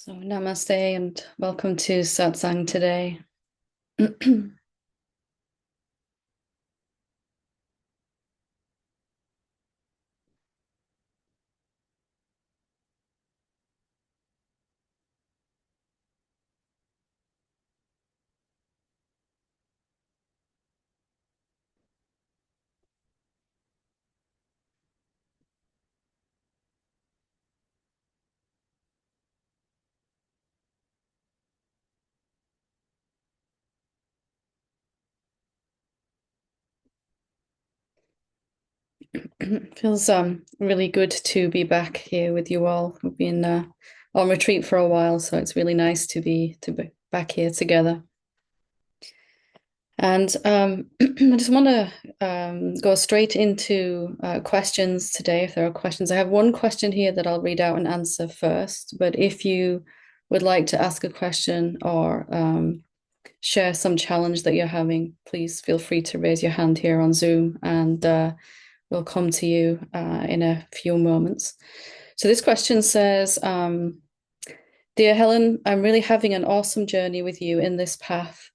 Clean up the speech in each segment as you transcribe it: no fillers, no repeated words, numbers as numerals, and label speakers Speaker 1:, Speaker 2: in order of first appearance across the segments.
Speaker 1: So, namaste and welcome to Satsang today. Feels really good to be back here with you all. We've been on retreat for a while, so it's really nice to be back here together. And I just want to go straight into questions today. If there are questions, I have one question here that I'll read out and answer first. But if you would like to ask a question or share some challenge that you're having, please feel free to raise your hand here on Zoom, and we'll come to you in a few moments. So this question says, Dear Helen, I'm really having an awesome journey with you in this path.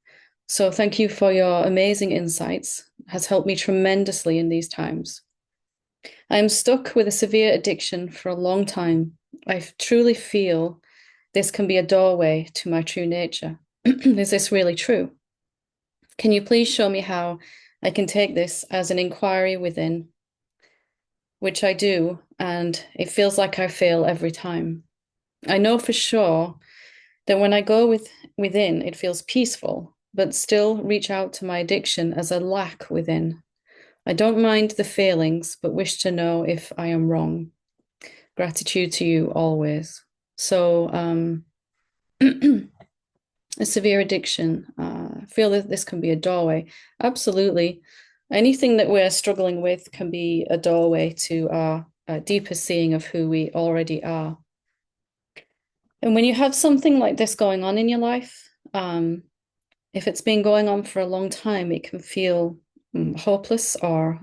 Speaker 1: So thank you for your amazing insights. It has helped me tremendously in these times. I am stuck with a severe addiction for a long time. I truly feel this can be a doorway to my true nature. Is this really true? Can you please show me how I can take this as an inquiry within, which I do, and it feels like I fail every time. I know for sure that when I go within, it feels peaceful, but still reach out to my addiction as a lack within. I don't mind the failings, but wish to know if I am wrong. Gratitude to you always. So, a severe addiction. I feel that this can be a doorway. Absolutely. Anything that we're struggling with can be a doorway to our deeper seeing of who we already are. And when you have something like this going on in your life, if it's been going on for a long time, it can feel hopeless or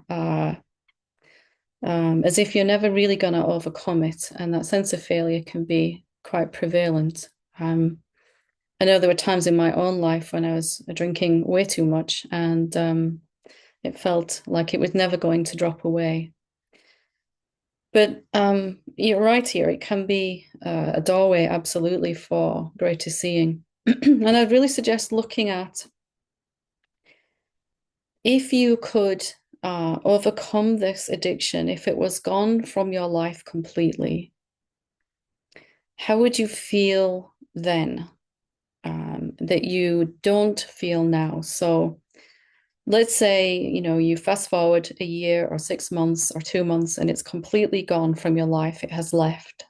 Speaker 1: as if you're never really going to overcome it. And that sense of failure can be quite prevalent. I know there were times in my own life when I was drinking way too much, and it felt like it was never going to drop away. But you're right here. It can be a doorway, absolutely, for greater seeing. And I'd really suggest looking at if you could overcome this addiction, if it was gone from your life completely, how would you feel then that you don't feel now? So let's say, you fast forward a year or 6 months or 2 months and it's completely gone from your life. It has left.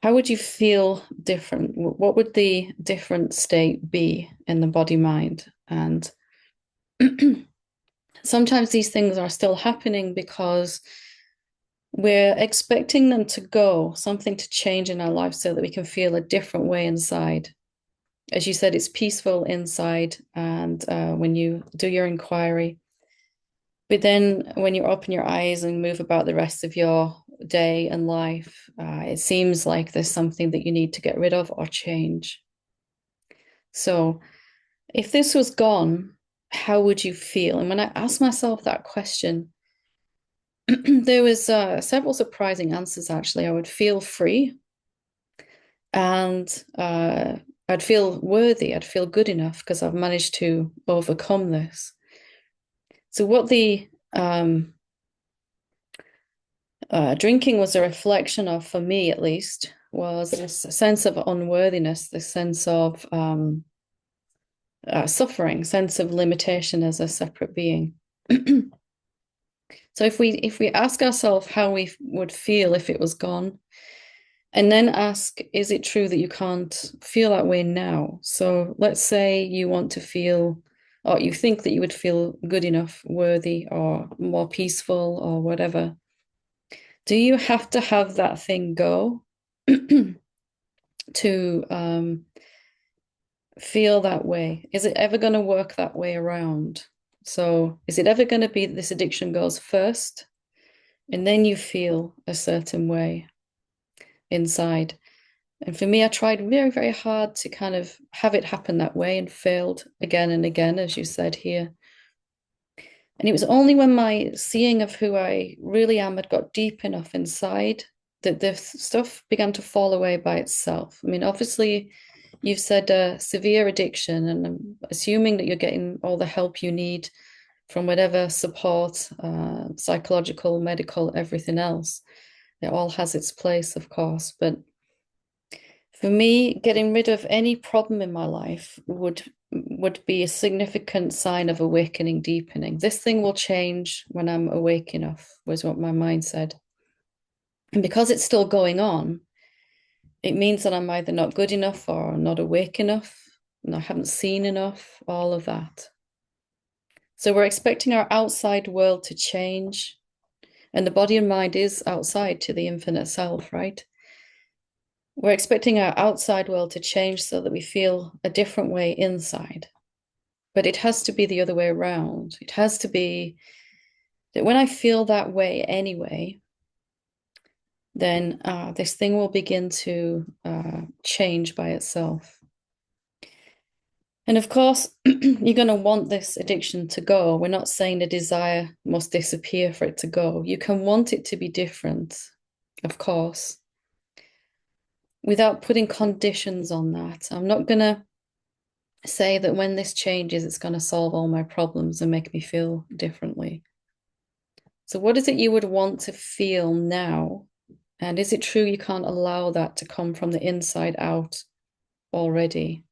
Speaker 1: How would you feel different? What would the different state be in the body mind? And sometimes these things are still happening because we're expecting them to go, something to change in our life so that we can feel a different way inside. As you said, it's peaceful inside, and when you do your inquiry, but then when you open your eyes and move about the rest of your day and life, it seems like there's something that you need to get rid of or change. So if this was gone, how would you feel? And when I asked myself that question, there was several surprising answers, actually. I would feel free, and I'd feel worthy. I'd feel good enough because I've managed to overcome this. So what the drinking was a reflection of, for me at least, was this sense of unworthiness, this sense of suffering, sense of limitation as a separate being. So if we ask ourselves how we would feel if it was gone, and then ask, is it true that you can't feel that way now? So let's say you want to feel, or you think that you would feel good enough, worthy, or more peaceful, or whatever. Do you have to have that thing go to feel that way? Is it ever going to work that way around? So is it ever going to be that this addiction goes first and then you feel a certain way inside? And for me, I tried very, very hard to kind of have it happen that way and failed again and again, as you said here. And it was only when my seeing of who I really am had got deep enough inside that this stuff began to fall away by itself. I mean, obviously, you've said severe addiction, and I'm assuming that you're getting all the help you need from whatever support, psychological, medical, everything else. It all has its place, of course. But for me, getting rid of any problem in my life would be a significant sign of awakening, deepening. This thing will change when I'm awake enough, was what my mind said. And because it's still going on, it means that I'm either not good enough or not awake enough, and I haven't seen enough, all of that. So we're expecting our outside world to change, and the body and mind is outside to the infinite self, right? We're expecting our outside world to change so that we feel a different way inside. But it has to be the other way around. It has to be that when I feel that way anyway, then this thing will begin to change by itself. And of course, you're going to want this addiction to go. We're not saying the desire must disappear for it to go. You can want it to be different, of course, without putting conditions on that. I'm not going to say that when this changes, it's going to solve all my problems and make me feel differently. So, what is it you would want to feel now? And is it true you can't allow that to come from the inside out already?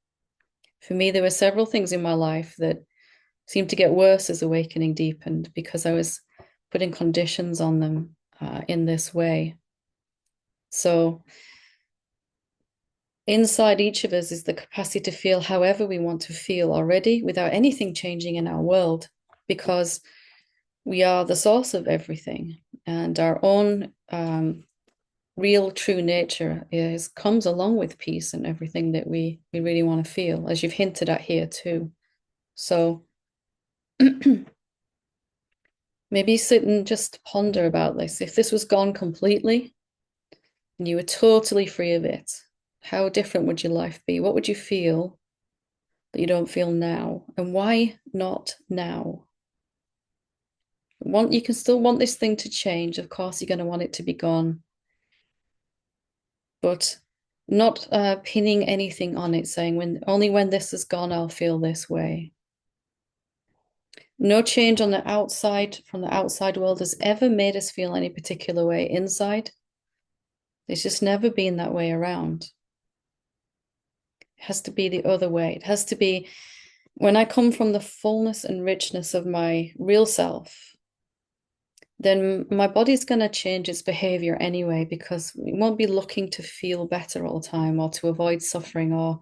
Speaker 1: For me, there were several things in my life that seemed to get worse as awakening deepened because I was putting conditions on them in this way. So, inside each of us is the capacity to feel however we want to feel already without anything changing in our world, because we are the source of everything, and our own real true nature comes along with peace and everything that we really want to feel, as you've hinted at here too. So maybe sit and just ponder about this. If this was gone completely and you were totally free of it, how different would your life be? What would you feel that you don't feel now? And why not now? You can still want this thing to change. Of course, you're going to want it to be gone, but not pinning anything on it, saying when this is gone, I'll feel this way. No change on the outside from the outside world has ever made us feel any particular way inside. It's just never been that way around. It has to be the other way. It has to be when I come from the fullness and richness of my real self, then my body's going to change its behavior anyway, because we won't be looking to feel better all the time or to avoid suffering or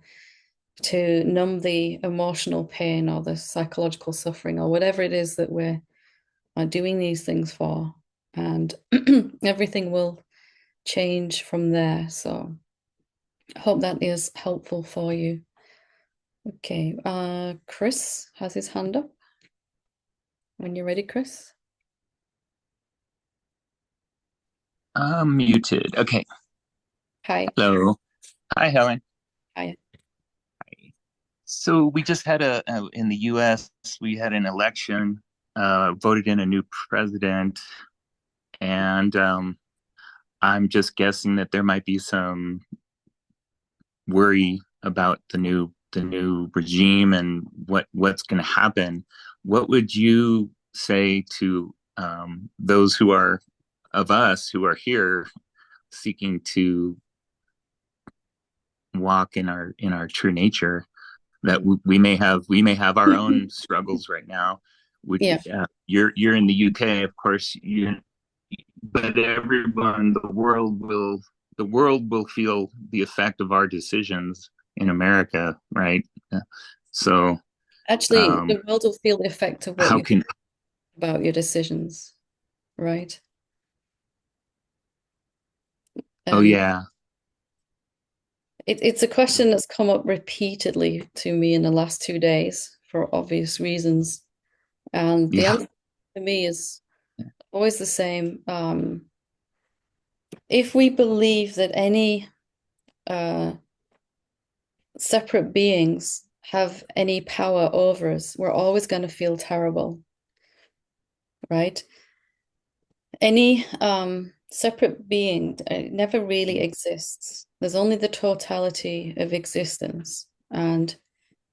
Speaker 1: to numb the emotional pain or the psychological suffering or whatever it is that we're doing these things for. And everything will change from there. So I hope that is helpful for you. Okay, Chris has his hand up. When you're ready, Chris.
Speaker 2: I'm muted. Okay.
Speaker 1: Hi.
Speaker 2: Hello. Hi, Helen.
Speaker 1: Hi.
Speaker 2: So we just had in the US, we had an election, voted in a new president, and I'm just guessing that there might be some worry about the new regime and what's going to happen. What would you say to those who are of us who are here seeking to walk in our true nature, that we may have our own struggles right now. Would
Speaker 1: Yeah.
Speaker 2: you're in the UK, of course, but everyone, the world will feel the effect of our decisions in America, right? So
Speaker 1: Actually,
Speaker 2: um
Speaker 1: the world will feel the effect of what
Speaker 2: how
Speaker 1: you think
Speaker 2: can
Speaker 1: about your decisions, right?
Speaker 2: oh
Speaker 1: And
Speaker 2: yeah,
Speaker 1: it's a question that's come up repeatedly to me in the last 2 days for obvious reasons. And the
Speaker 2: yeah,
Speaker 1: answer for me is always the same. If we believe that any uh, separate beings have any power over us, we're always going to feel terrible, right? Any separate being never really exists. There's only the totality of existence. And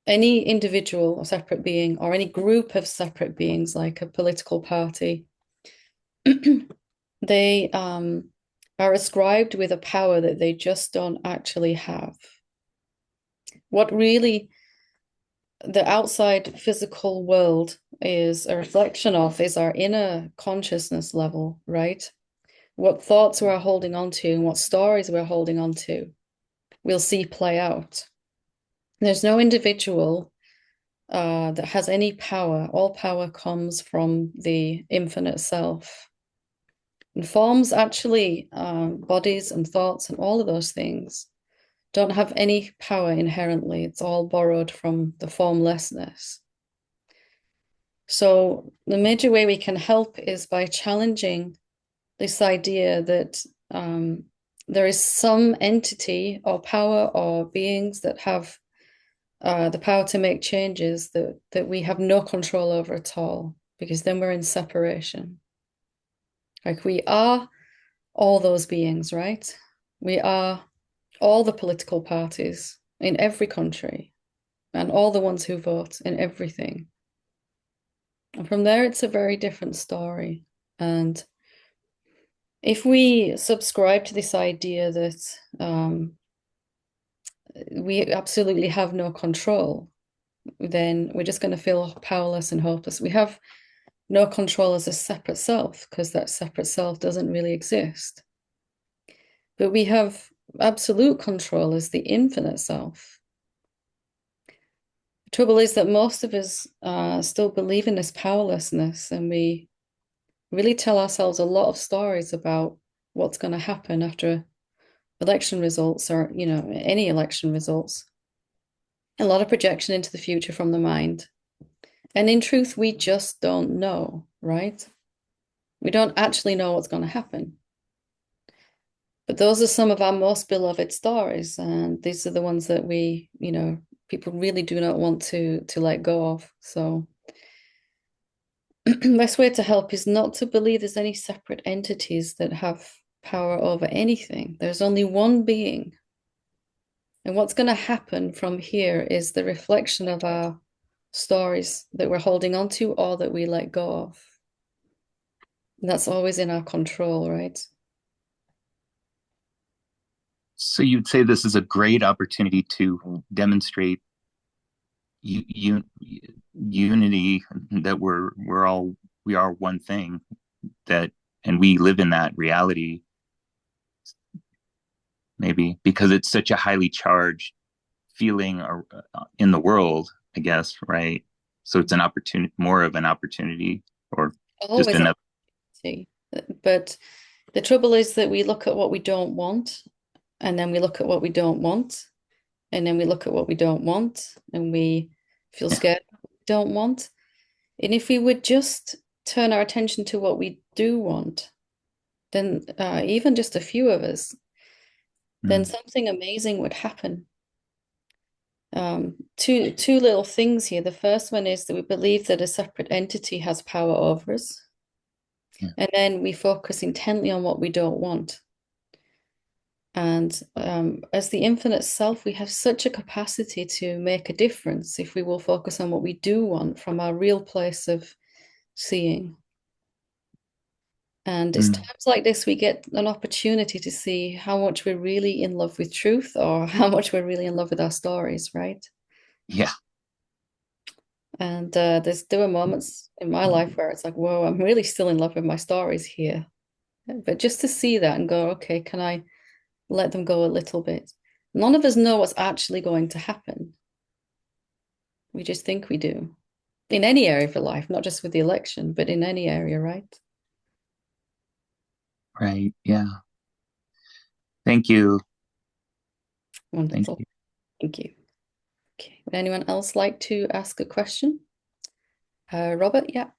Speaker 1: any individual or separate being, or any group of separate beings, like a political party, they are ascribed with a power that they just don't actually have. What really the outside physical world is a reflection of is our inner consciousness level, right? What thoughts we're holding on to and what stories we're holding on to, we'll see play out. There's no individual that has any power. All power comes from the infinite self. And forms actually, bodies and thoughts and all of those things don't have any power inherently. It's all borrowed from the formlessness. So the major way we can help is by challenging this idea that there is some entity or power or beings that have the power to make changes that we have no control over at all, because then we're in separation. Like we are all those beings, right? We are all the political parties in every country and all the ones who vote in everything. And from there, it's a very different story. And if we subscribe to this idea that we absolutely have no control, then we're just going to feel powerless and hopeless. We have no control as a separate self because that separate self doesn't really exist. But we have absolute control as the infinite self. The trouble is that most of us still believe in this powerlessness, and we really tell ourselves a lot of stories about what's going to happen after election results or, any election results. A lot of projection into the future from the mind. And in truth, we just don't know, right? We don't actually know what's going to happen. But those are some of our most beloved stories. And these are the ones that people really do not want to let go of. So best way to help is not to believe there's any separate entities that have power over anything. There's only one being. And what's going to happen from here is the reflection of our stories that we're holding on to or that we let go of. And that's always in our control, right?
Speaker 2: So you'd say this is a great opportunity to demonstrate unity, that we are one thing, that and we live in that reality, maybe because it's such a highly charged feeling in the world, I guess, right? So it's an opportunity, more of an opportunity, or just
Speaker 1: Always
Speaker 2: another.
Speaker 1: opportunity. But the trouble is that we look at what we don't want, and then we look at what we don't want, and then we look at what we don't want, and we feel
Speaker 2: Yeah.
Speaker 1: scared of what we don't want. And if we would just turn our attention to what we do want, then even just a few of us, then
Speaker 2: Mm.
Speaker 1: something amazing would happen. Two little things here. The first one is that we believe that a separate entity has power over us,
Speaker 2: Yeah.
Speaker 1: and then we focus intently on what we don't want. And as the infinite self, we have such a capacity to make a difference if we will focus on what we do want from our real place of seeing. And it's
Speaker 2: Mm.
Speaker 1: times like this we get an opportunity to see how much we're really in love with truth or how much we're really in love with our stories, right?
Speaker 2: Yeah.
Speaker 1: And there were moments in my life where it's like, whoa, I'm really still in love with my stories here. But just to see that and go, okay, can I let them go a little bit? None of us know what's actually going to happen. We just think we do. In any area of your life, not just with the election, but in any area, right?
Speaker 2: Right. Yeah. Thank you. Thank
Speaker 1: Wonderful.
Speaker 2: you.
Speaker 1: Thank you. Okay. Would anyone else like to ask a question? Robert, yeah.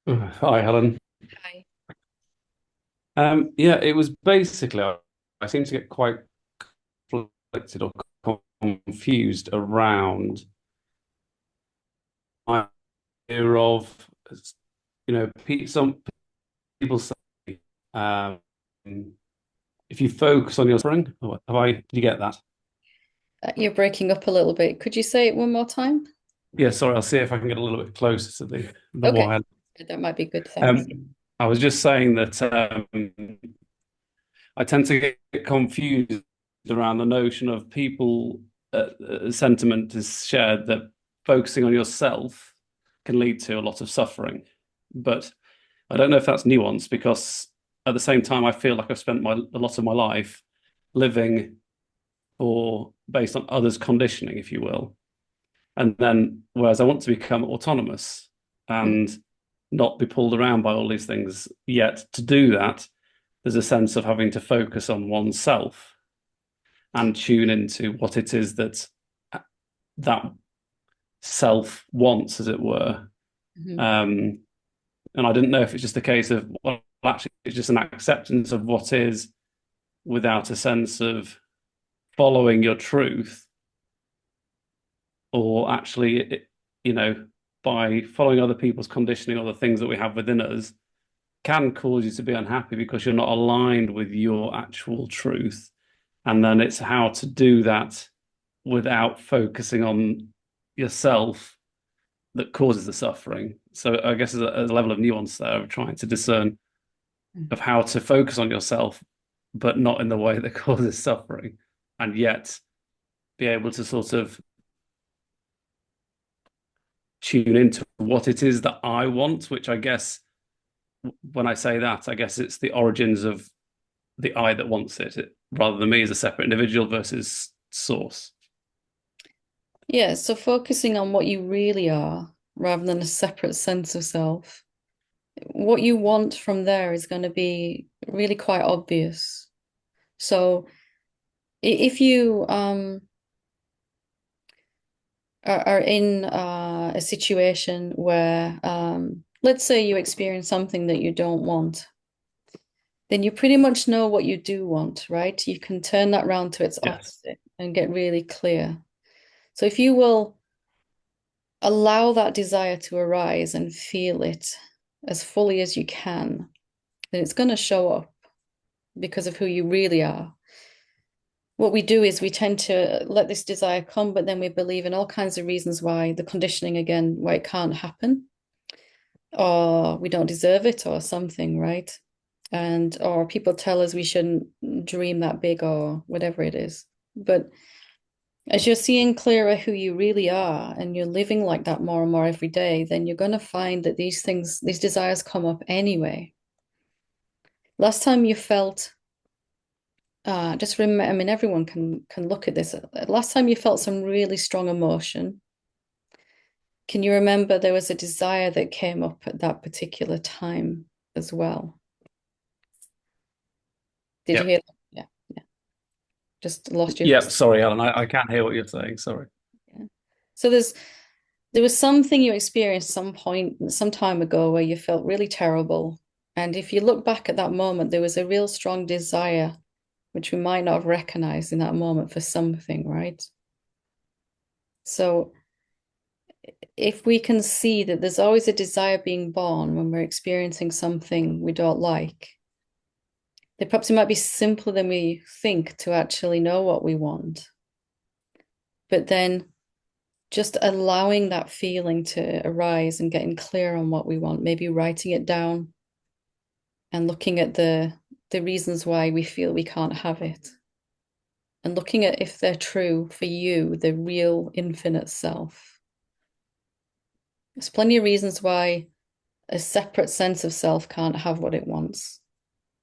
Speaker 3: Hi, Helen.
Speaker 1: Hi.
Speaker 3: Yeah, it was basically I seem to get quite conflicted or confused around idea of, some people say, um, if you focus on your suffering, did you get that?
Speaker 1: You're breaking up a little bit. Could you say it one more time?
Speaker 3: Yeah, sorry, I'll see if I can get a little bit closer to the
Speaker 1: Okay,
Speaker 3: wire.
Speaker 1: that might be good. Thanks.
Speaker 3: Um, I was just saying that I tend to get confused around the notion of people, sentiment is shared that focusing on yourself can lead to a lot of suffering. But I don't know if that's nuanced because at the same time, I feel like I've spent a lot of my life living or based on others' conditioning, if you will. And then, whereas I want to become autonomous
Speaker 1: Mm,
Speaker 3: and not be pulled around by all these things, yet to do that, there's a sense of having to focus on oneself and tune into what it is that that self wants, as it were.
Speaker 1: mhm.
Speaker 3: Um, and I didn't know if it's just a case of, well, actually, it's just an acceptance of what is without a sense of following your truth, or actually, you know, by following other people's conditioning or the things that we have within us can cause you to be unhappy because you're not aligned with your actual truth. And then it's how to do that without focusing on yourself that causes the suffering. So I guess there's a level of nuance there of trying to discern of how to focus on yourself, but not in the way that causes suffering, and yet be able to sort of tune into what it is that I want, which I guess when I say that, I guess it's the origins of the I that wants it rather than me as a separate individual versus source.
Speaker 1: Yeah, so focusing on what you really are rather than a separate sense of self. What you want from there is going to be really quite obvious. So if you are in a situation where, let's say you experience something that you don't want, then you pretty much know what you do want, right? You can turn that round to its
Speaker 3: Yes.
Speaker 1: opposite and get really clear. So if you will allow that desire to arise and feel it as fully as you can, then it's going to show up because of who you really are. What we do is we tend to let this desire come, but then we believe in all kinds of reasons why, the conditioning again, why it can't happen, or we don't deserve it, or something, right? And or people tell us we shouldn't dream that big, or whatever it is. But as you're seeing clearer who you really are and you're living like that more and more every day, then you're going to find that these things, these desires come up anyway. Last time you felt, just remember, I mean, everyone can look at this. Last time you felt some really strong emotion, can you remember there was a desire that came up at that particular time as well? Did you
Speaker 3: Yep.
Speaker 1: hear that? Yeah, yeah. Just lost you.
Speaker 3: Yep. Sorry, Helen. I can't hear what you're saying. Sorry.
Speaker 1: Yeah. So there was something you experienced some point, some time ago where you felt really terrible. And if you look back at that moment, there was a real strong desire, which we might not have recognized in that moment for something, right? So if we can see that there's always a desire being born when we're experiencing something we don't like, then perhaps it might be simpler than we think to actually know what we want. But then just allowing that feeling to arise and getting clear on what we want, maybe writing it down and looking at the reasons why we feel we can't have it, and looking at if they're true for you, the real infinite self. There's plenty of reasons why a separate sense of self can't have what it wants.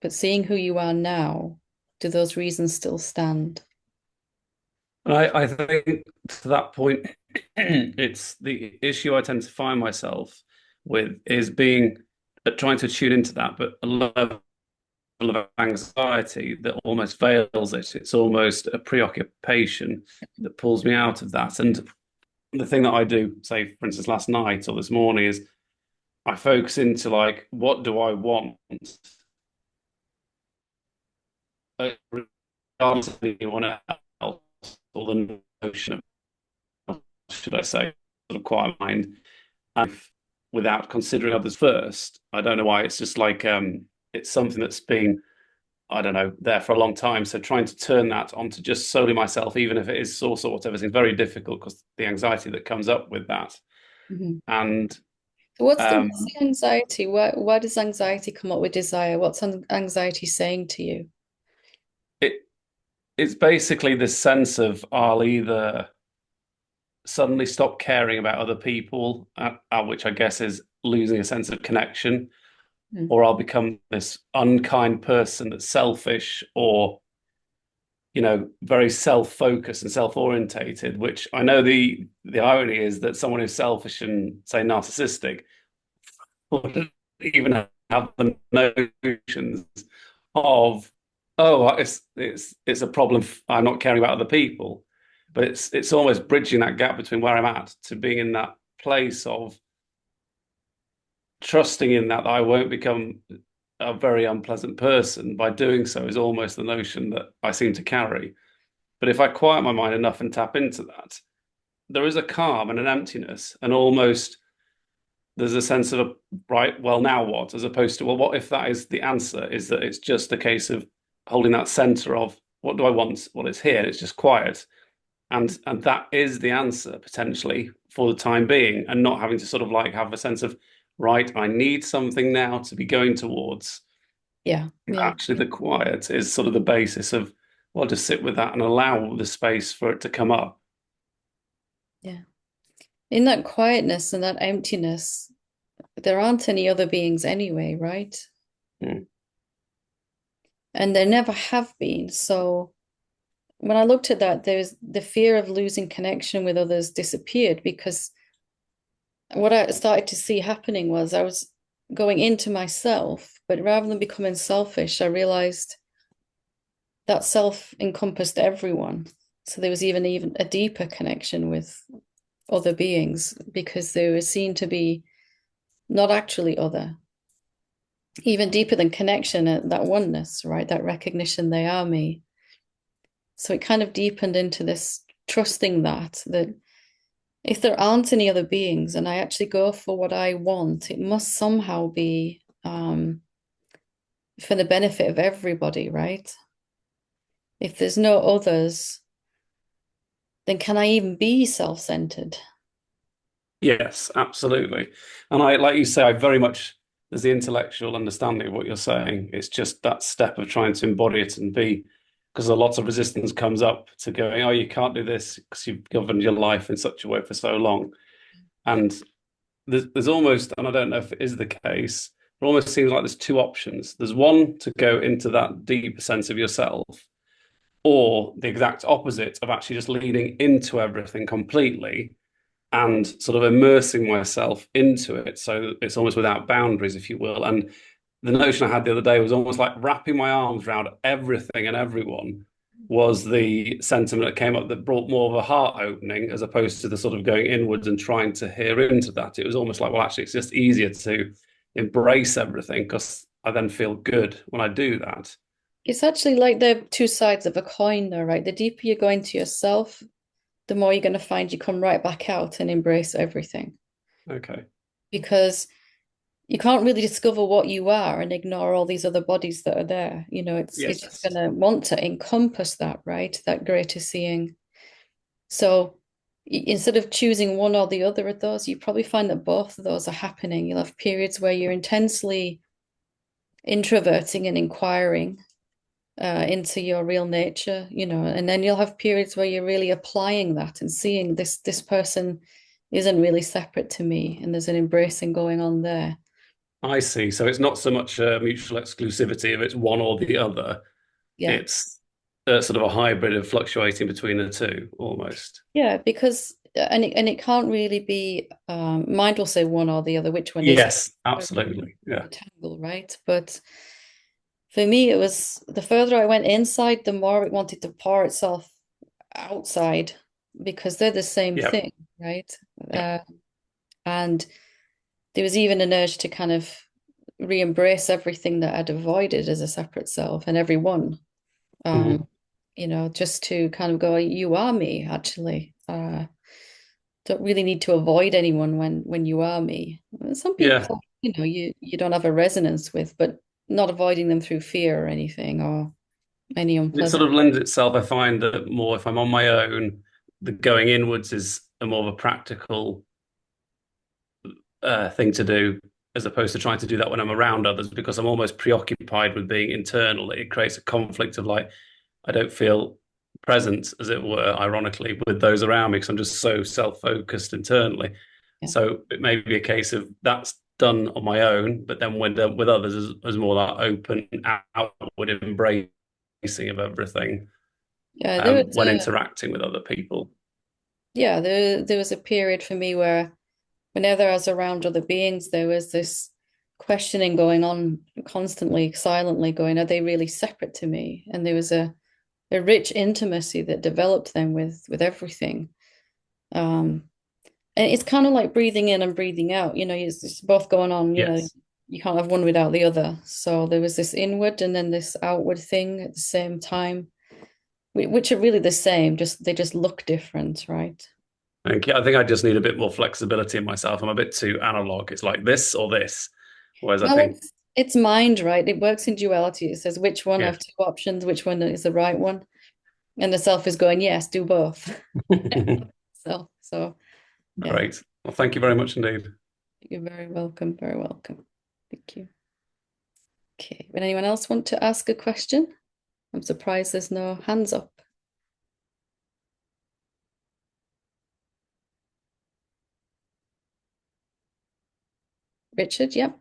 Speaker 1: But seeing who you are now, do those reasons still stand?
Speaker 3: I think to that point, it's the issue I tend to find myself with is being trying to tune into that, but a level of anxiety that almost veils it. It's almost a preoccupation that pulls me out of that. And the thing that I do, say, for instance, last night or this morning, is I focus into like, what do I want? regardless of anyone else, or the notion of, should I say, sort of quiet mind, without considering others first. I don't know why. It's just like it's something that's been, I don't know, there for a long time. So trying to turn that onto just solely myself, even if it is source or whatever, seems very difficult because the anxiety that comes up with that.
Speaker 1: Mhm.
Speaker 3: And
Speaker 1: So what's
Speaker 3: um,
Speaker 1: the anxiety? Why does anxiety come up with desire? What's anxiety saying to you?
Speaker 3: it it's basically this sense of I'll either suddenly stop caring about other people, which I guess is losing a sense of connection,
Speaker 1: Mm.
Speaker 3: or I'll become this unkind person that's selfish or very self-focused and self-orientated, which I know the irony is that someone who's selfish and say narcissistic would even have the notions of, oh, it's a problem, I'm not caring about other people. But it's almost bridging that gap between where I'm at to being in that place of trusting in that I won't become a very unpleasant person by doing so, is almost the notion that I seem to carry. But if I quiet my mind enough and tap into that, there is a calm and an emptiness, and almost there's a sense of, right, well, now what? As opposed to, well, what if that is the answer? Is that it's just a case of holding that center of what do I want? Well, it's here, and it's just quiet. And that is the answer potentially for the time being, and not having to sort of like have a sense of, right, I need something now to be going towards.
Speaker 1: Yeah, yeah,
Speaker 3: Actually, the quiet is sort of the basis of, well, just sit with that and allow the space for it to come up.
Speaker 1: yeah. In that quietness and that emptiness, there aren't any other beings anyway, right?
Speaker 3: Mm.
Speaker 1: And there never have been. So when I looked at that, there's the fear of losing connection with others disappeared because what I started to see happening was I was going into myself, but rather than becoming selfish, I realized that self encompassed everyone. So there was even a deeper connection with other beings because they were seen to be not actually other, even deeper than connection, that oneness, right? That recognition they are me. So it kind of deepened into this trusting that if there aren't any other beings and I actually go for what I want, it must somehow be for the benefit of everybody, right? If there's no others, then can I even be self-centered?
Speaker 3: Yes, absolutely. And I, like you say, I very much, there's the intellectual understanding of what you're saying. It's just that step of trying to embody it and be, because a lot of resistance comes up to going, oh, you can't do this because you've governed your life in such a way for so long. And there's almost, and I don't know if it is the case, it almost seems like there's two options. There's one to go into that deep sense of yourself, or the exact opposite of actually just leading into everything completely and sort of immersing myself into it. So it's almost without boundaries, if you will. And the notion I had the other day was almost like wrapping my arms around everything and everyone was the sentiment that came up that brought more of a heart opening as opposed to the sort of going inwards and trying to hear into that. It was almost like, well, actually, it's just easier to embrace everything because I then feel good when I do that.
Speaker 1: It's actually like the two sides of a coin, though, right? The deeper you go into yourself, the more you're going to find you come right back out and embrace everything.
Speaker 3: Okay.
Speaker 1: Because you can't really discover what you are and ignore all these other bodies that are there. It's just
Speaker 3: Yes.
Speaker 1: going to want to encompass that, right? That greater seeing. So instead of choosing one or the other of those, you probably find that both of those are happening. You'll have periods where you're intensely introverting and inquiring into your real nature, and then you'll have periods where you're really applying that and seeing this person isn't really separate to me, and there's an embracing going on there.
Speaker 3: I see. So it's not so much a mutual exclusivity if it's one or the other.
Speaker 1: Yeah.
Speaker 3: It's sort of a hybrid of fluctuating between the two, almost.
Speaker 1: Yeah, because and it can't really be mind will say one or the other, which one is
Speaker 3: Yes, absolutely.
Speaker 1: a
Speaker 3: Yeah.
Speaker 1: tangle, right? But for me, it was the further I went inside, the more it wanted to pour itself outside because they're the same
Speaker 3: Yeah.
Speaker 1: thing, right?
Speaker 3: Yeah.
Speaker 1: Uh, and there was even an urge to kind of re-embrace everything that I'd avoided as a separate self and everyone.
Speaker 3: Mhm.
Speaker 1: Just to kind of go, you are me, actually. Don't really need to avoid anyone when you are me. Some
Speaker 3: Yeah,
Speaker 1: people, you don't have a resonance with, but not avoiding them through fear or anything or any
Speaker 3: it sort
Speaker 1: unpleasant.
Speaker 3: of lends itself. I find that more if I'm on my own, the going inwards is a more of a practical thing to do as opposed to trying to do that when I'm around others because I'm almost preoccupied with being internal. It creates a conflict of like, I don't feel present, as it were, ironically, with those around me because I'm just so self-focused internally.
Speaker 1: Yeah.
Speaker 3: So it may be a case of that's done on my own, but then when done with others, is more that open, outward embracing of everything
Speaker 1: Yeah, there was
Speaker 3: when interacting with other people.
Speaker 1: there was a period for me where whenever I was around other beings, there was this questioning going on constantly, silently going, are they really separate to me? And there was a rich intimacy that developed then with everything. Um, and it's kind of like breathing in and breathing out, it's both going on,
Speaker 3: Yes.
Speaker 1: you can't have one without the other. So there was this inward and then this outward thing at the same time, which are really the same, just they just look different, right?
Speaker 3: Thank you. I think I just need a bit more flexibility in myself. I'm a bit too analog. It's like this or this. Whereas I
Speaker 1: Well,
Speaker 3: think,
Speaker 1: it's mind, right? It works in duality. It says which one
Speaker 3: yeah.
Speaker 1: have two options, which one is the right one, and the self is going, yes, do both. So yeah,
Speaker 3: Great. Well, thank you very much indeed.
Speaker 1: you're very welcome, very welcome. Thank you. Okay, would anyone else want to ask a question? I'm surprised there's no hands up. Richard, yep.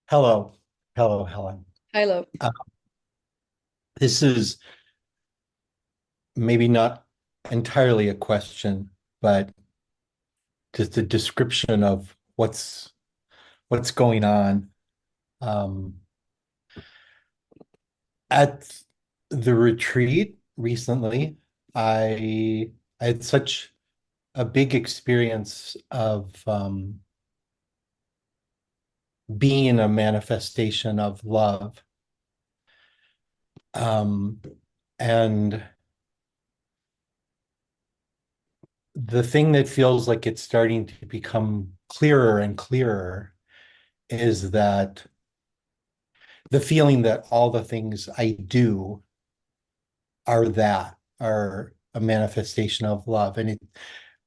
Speaker 4: Hello. Hello, Helen.
Speaker 1: Hello.
Speaker 4: Uh, this is maybe not entirely a question, but just a description of what's going on. Um, at the retreat recently, I had such a big experience of being a manifestation of love. Um, and the thing that feels like it's starting to become clearer and clearer is that the feeling that all the things I do are a manifestation of love. And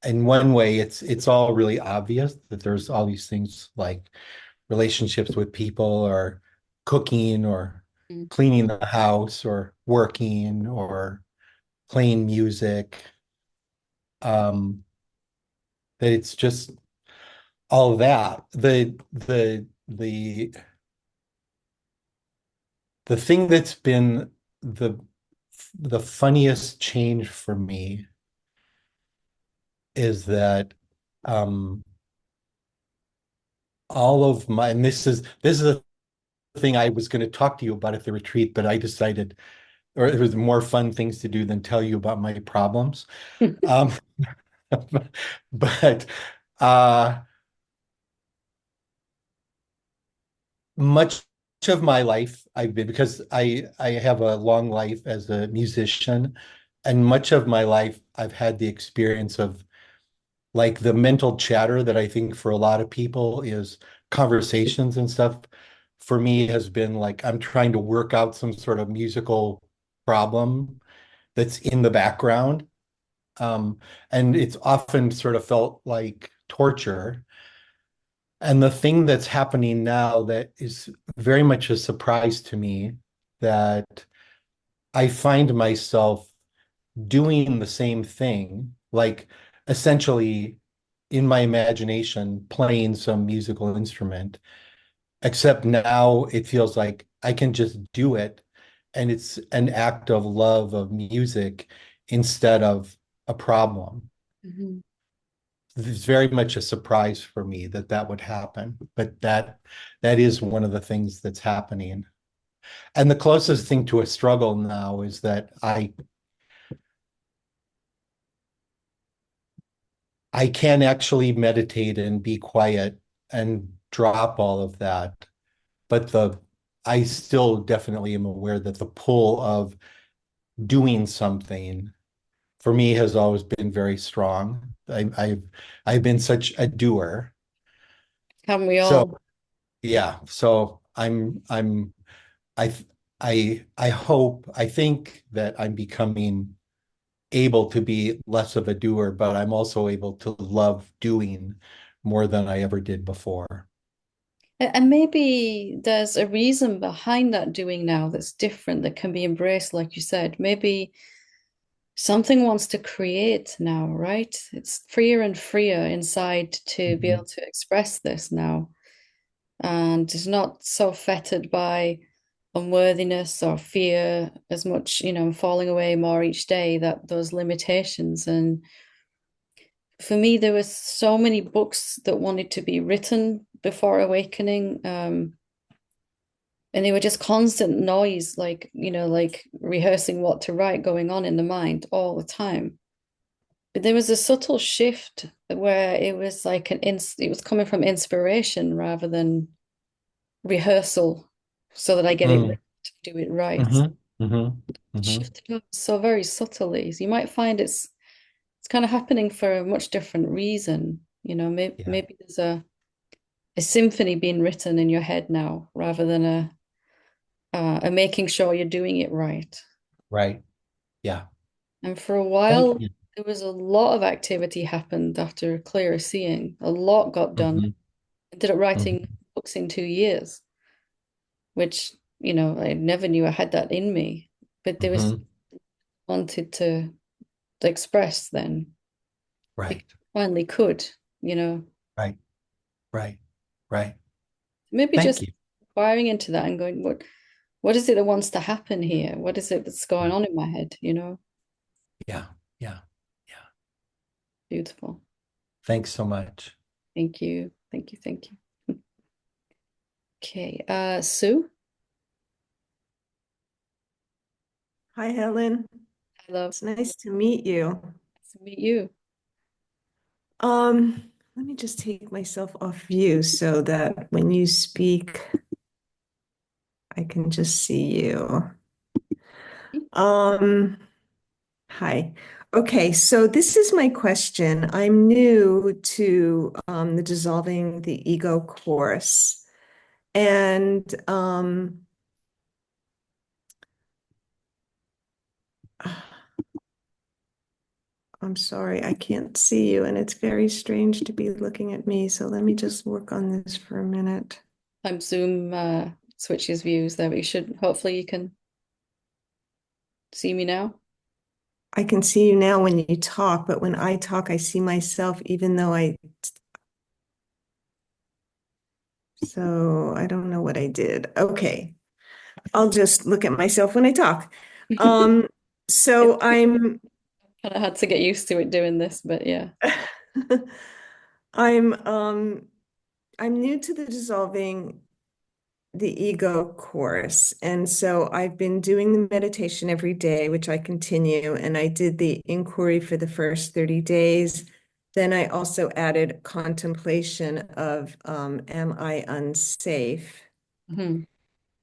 Speaker 4: in one way, it's all really obvious that there's all these things like relationships with people or cooking or
Speaker 1: Mm.
Speaker 4: cleaning the house or working or playing music. Um, that it's just all that. The thing that's been the the funniest change for me is that um all of my and this is a thing I was going to talk to you about at the retreat, but I decided or it was more fun things to do than tell you about my problems. Um but uh much of my life I've been because I have a long life as a musician, and much of my life I've had the experience of like the mental chatter that I think for a lot of people is conversations and stuff. For me has been like I'm trying to work out some sort of musical problem that's in the background. Um, and it's often sort of felt like torture. And the thing that's happening now that is very much a surprise to me that I find myself doing the same thing, like essentially in my imagination playing some musical instrument, except now it feels like I can just do it and it's an act of love of music instead of a problem.
Speaker 1: Mhm.
Speaker 4: It's very much a surprise for me that that would happen, but that is one of the things that's happening. And the closest thing to a struggle now is that I can actually meditate and be quiet and drop all of that. But I still definitely am aware that the pull of doing something for me has always been very strong. I've been such a doer.
Speaker 1: Haven't we
Speaker 4: So
Speaker 1: all?
Speaker 4: yeah, so I I hope, I think that I'm becoming able to be less of a doer, but I'm also able to love doing more than I ever did before.
Speaker 1: And maybe there's a reason behind that doing now that's different, that can be embraced, like you said. Maybe something wants to create now, right? It's freer and freer inside to be able
Speaker 4: Mhm.
Speaker 1: to express this now. And it's not so fettered by unworthiness or fear as much, falling away more each day, that those limitations. And for me, there were so many books that wanted to be written before awakening. And they were just constant noise, like rehearsing what to write going on in the mind all the time. But there was a subtle shift where it was like it was coming from inspiration rather than rehearsal, so that I get it
Speaker 4: Mm.
Speaker 1: right, do it right.
Speaker 4: Mhm. Mhm. Mhm.
Speaker 1: Shifted up so very subtly. So you might find it's kind of happening for a much different reason.
Speaker 4: Yeah.
Speaker 1: Maybe there's a symphony being written in your head now rather than a making sure you're doing it right.
Speaker 4: Right. Yeah.
Speaker 1: And for a
Speaker 4: Thank
Speaker 1: while,
Speaker 4: you.
Speaker 1: there was a lot of activity happened after clear seeing. A lot got done.
Speaker 4: Mhm.
Speaker 1: I ended up writing
Speaker 4: Mhm.
Speaker 1: books in 2 years, which, I never knew I had that in me. But there was
Speaker 4: Mhm.
Speaker 1: wanted to express then, because
Speaker 4: Right.
Speaker 1: I finally could, you know.
Speaker 4: Right. Right. Right.
Speaker 1: Maybe
Speaker 4: Thank
Speaker 1: just
Speaker 4: you.
Speaker 1: inquiring into that and going, what is it that wants to happen here? What is it that's going
Speaker 4: Yeah.
Speaker 1: on in my head?
Speaker 4: Yeah. Yeah. Yeah.
Speaker 1: Beautiful.
Speaker 4: Thanks so much.
Speaker 1: Thank you. Thank you. Thank you. Okay. Sue,
Speaker 5: Hi, Helen.
Speaker 1: hello.
Speaker 5: It's nice to meet you.
Speaker 1: Nice to meet you.
Speaker 5: Let me just take myself off view so that when you speak, I can just see you. Um, Hi. Okay, so this is my question. I'm new to the Dissolving the Ego course, and I'm sorry, I can't see you, and it's very strange to be looking at me. So let me just work on this for a minute.
Speaker 1: I'm Zoom switches views there, but hopefully you can see me now.
Speaker 5: I can see you now when you talk, but when I talk, I see myself, even though so I don't know what I did. Okay, I'll just look at myself when I talk. Um,
Speaker 1: It's
Speaker 5: so I'm,
Speaker 1: kind of had to get used to it doing this, but yeah.
Speaker 5: I'm, I'm new to the Dissolving the Ego course. And so I've been doing the meditation every day, which I continue. And I did the inquiry for the first 30 days. Then I also added contemplation of am I unsafe?
Speaker 1: Mhm.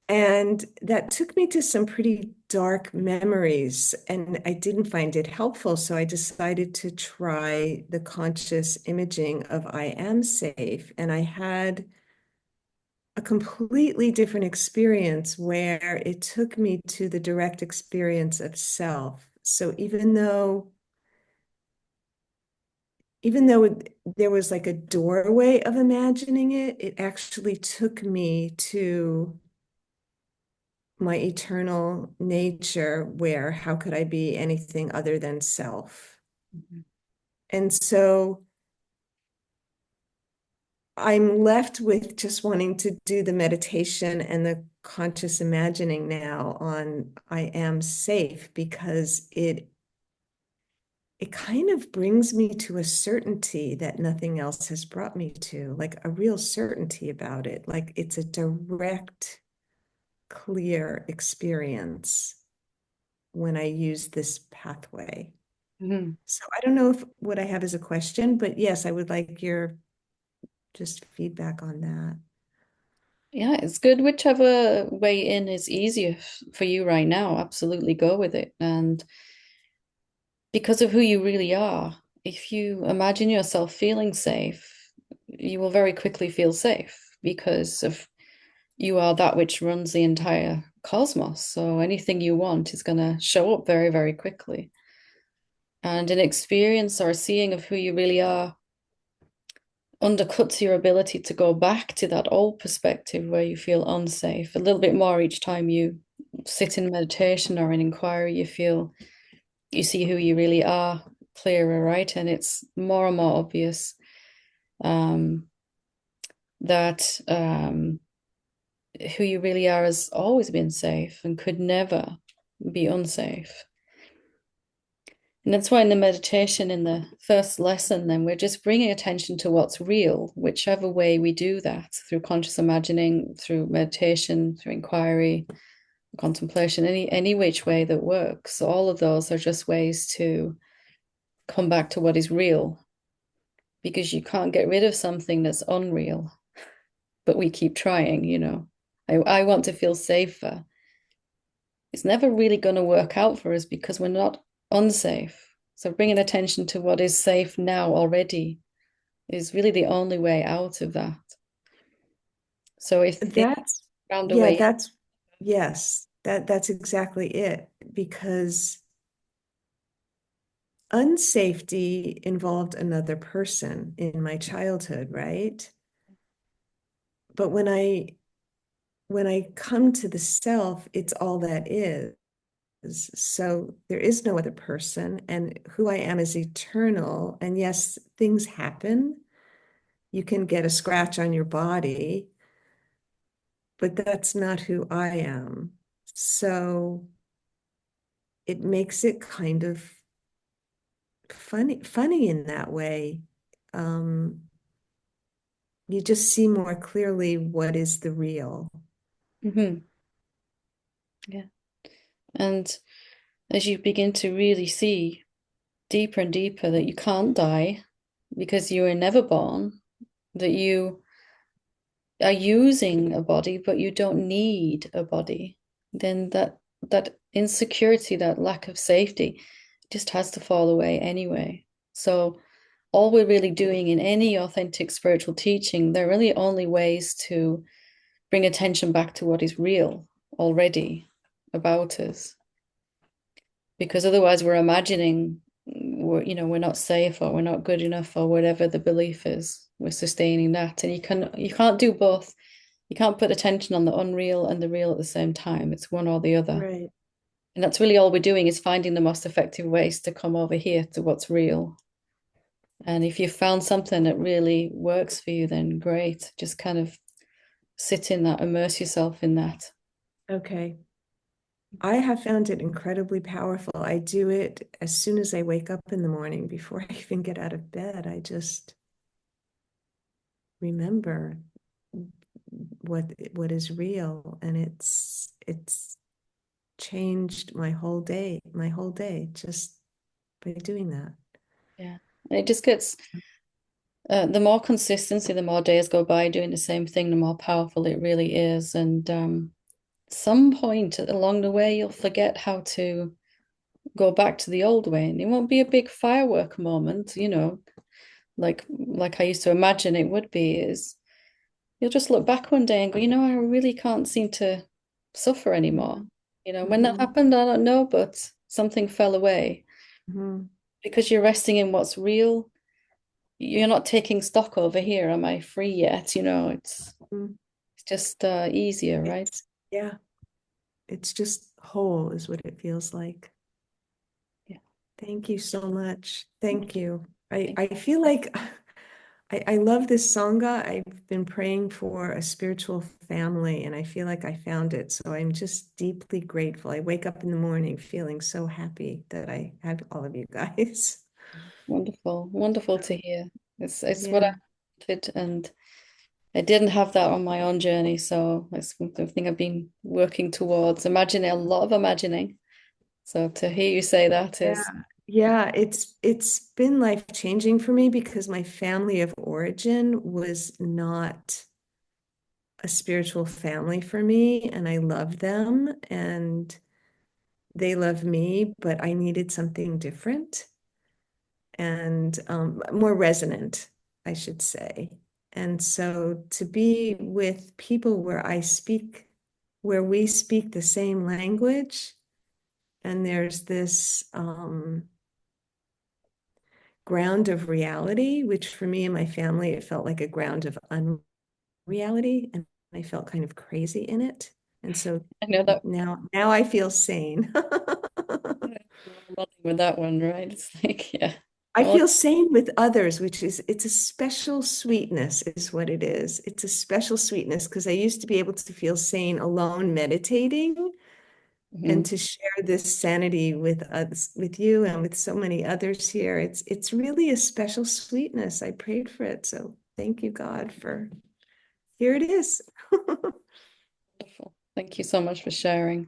Speaker 5: And that took me to some pretty dark memories, and I didn't find it helpful. So I decided to try the conscious imaging of I am safe. And I had a completely different experience where it took me to the direct experience of self. So even though there was like a doorway of imagining it, it actually took me to my eternal nature, where how could I be anything other than self?
Speaker 1: Mhm.
Speaker 5: And so I'm left with just wanting to do the meditation and the conscious imagining now on I am safe, because it kind of brings me to a certainty that nothing else has brought me to, like a real certainty about it. Like it's a direct, clear experience when I use this pathway.
Speaker 1: Mhm.
Speaker 5: So I don't know if what I have is a question, but yes, I would like your just feedback on that.
Speaker 1: Yeah, it's good. Whichever way in is easier for you right now, absolutely go with it. And because of who you really are, if you imagine yourself feeling safe, you will very quickly feel safe because of you are that which runs the entire cosmos. So anything you want is going to show up very, very quickly. And an experience or a seeing of who you really are undercuts your ability to go back to that old perspective where you feel unsafe a little bit more each time you sit in meditation or in inquiry. You see who you really are clearer, right? And it's more and more obvious um, that who you really are has always been safe and could never be unsafe. And that's why in the meditation, in the first lesson, then we're just bringing attention to what's real, whichever way we do that, through conscious imagining, through meditation, through inquiry, contemplation, any which way that works. So all of those are just ways to come back to what is real, because you can't get rid of something that's unreal, but we keep trying, I want to feel safer. It's never really going to work out for us because we're not unsafe. So bringing attention to what is safe now already is really the only way out of that. So if things
Speaker 5: That's,
Speaker 1: found a
Speaker 5: yeah,
Speaker 1: way,
Speaker 5: that's, yes, that's exactly it. Because unsafety involved another person in my childhood, right? But when I come to the self, it's all that is. So there is no other person, and who I am is eternal. And yes, things happen. You can get a scratch on your body, but that's not who I am. So it makes it kind of funny in that way. Um, you just see more clearly what is the real.
Speaker 1: mhm, yeah. And as you begin to really see deeper and deeper that you can't die because you were never born, that you are using a body, but you don't need a body, then that insecurity, that lack of safety just has to fall away anyway. So all we're really doing in any authentic spiritual teaching, there are really only ways to bring attention back to what is real already about us. Because otherwise we're imagining we're not safe or we're not good enough or whatever the belief is. We're sustaining that. And you can't do both. You can't put attention on the unreal and the real at the same time. It's one or the other.
Speaker 5: Right.
Speaker 1: And that's really all we're doing is finding the most effective ways to come over here to what's real. And if you've found something that really works for you, then great. Just kind of sit in that, immerse yourself in that.
Speaker 5: Okay. I have found it incredibly powerful. I do it as soon as I wake up in the morning before I even get out of bed. I just remember what is real, and it's changed my whole day just by doing that.
Speaker 1: Yeah. And it just gets the more consistency, the more days go by doing the same thing, the more powerful it really is. And some point along the way, you'll forget how to go back to the old way, and it won't be a big firework moment, like I used to imagine it would be. Is you'll just look back one day and go, I really can't seem to suffer anymore. When that
Speaker 5: Mhm.
Speaker 1: happened, I don't know, but something fell away
Speaker 5: Mhm.
Speaker 1: because you're resting in what's real. You're not taking stock over here. Am I free yet?
Speaker 5: Mhm.
Speaker 1: It's just easier, right?
Speaker 5: Yeah, it's just whole is what it feels like.
Speaker 1: Yeah.
Speaker 5: Thank you so much. Thank you. I,
Speaker 1: Thank
Speaker 5: I feel like I love this Sangha. I've been praying for a spiritual family, and I feel like I found it. So I'm just deeply grateful. I wake up in the morning feeling so happy that I have all of you guys.
Speaker 1: Wonderful, wonderful to hear. It's what I
Speaker 5: Yeah.
Speaker 1: wanted, and I didn't have that on my own journey, so that's something I've been working towards. Imagining a lot of imagining. So to hear you say that
Speaker 5: Yeah.
Speaker 1: is
Speaker 5: Yeah, it's been life-changing for me because my family of origin was not a spiritual family for me, and I love them and they love me, but I needed something different and more resonant, I should say. And so to be with people where we speak the same language, and there's this ground of reality, which for me and my family, it felt like a ground of unreality, and I felt kind of crazy in it. And so
Speaker 1: I know that
Speaker 5: now I feel sane.
Speaker 1: with that one, right? It's like, yeah.
Speaker 5: I
Speaker 1: Well,
Speaker 5: feel same with others, which is it's a special sweetness, is what it is. It's a special sweetness because I used to be able to feel sane alone meditating, and
Speaker 1: mhm.
Speaker 5: to share this sanity with us, with you and with so many others here. It's really a special sweetness. I prayed for it. So thank you, God, for here it is.
Speaker 1: Wonderful. Thank you so much for sharing.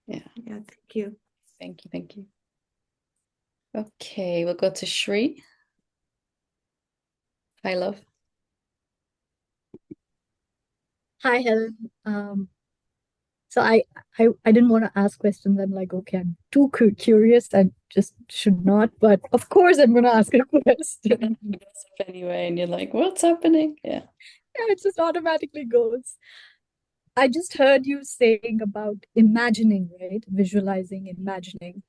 Speaker 1: Yeah,
Speaker 5: Yeah, thank you.
Speaker 1: thank you, thank you. Okay, we'll go to Shri. Hi, love.
Speaker 6: Hi, Helen. So I didn't want to ask questions. I'm like, okay, I'm too curious. I just should not. But of course, I'm going to ask a question.
Speaker 1: Anyway, and you're like, what's happening? Yeah.
Speaker 6: Yeah, it just automatically goes. I just heard you saying about imagining, right? Visualizing, imagining.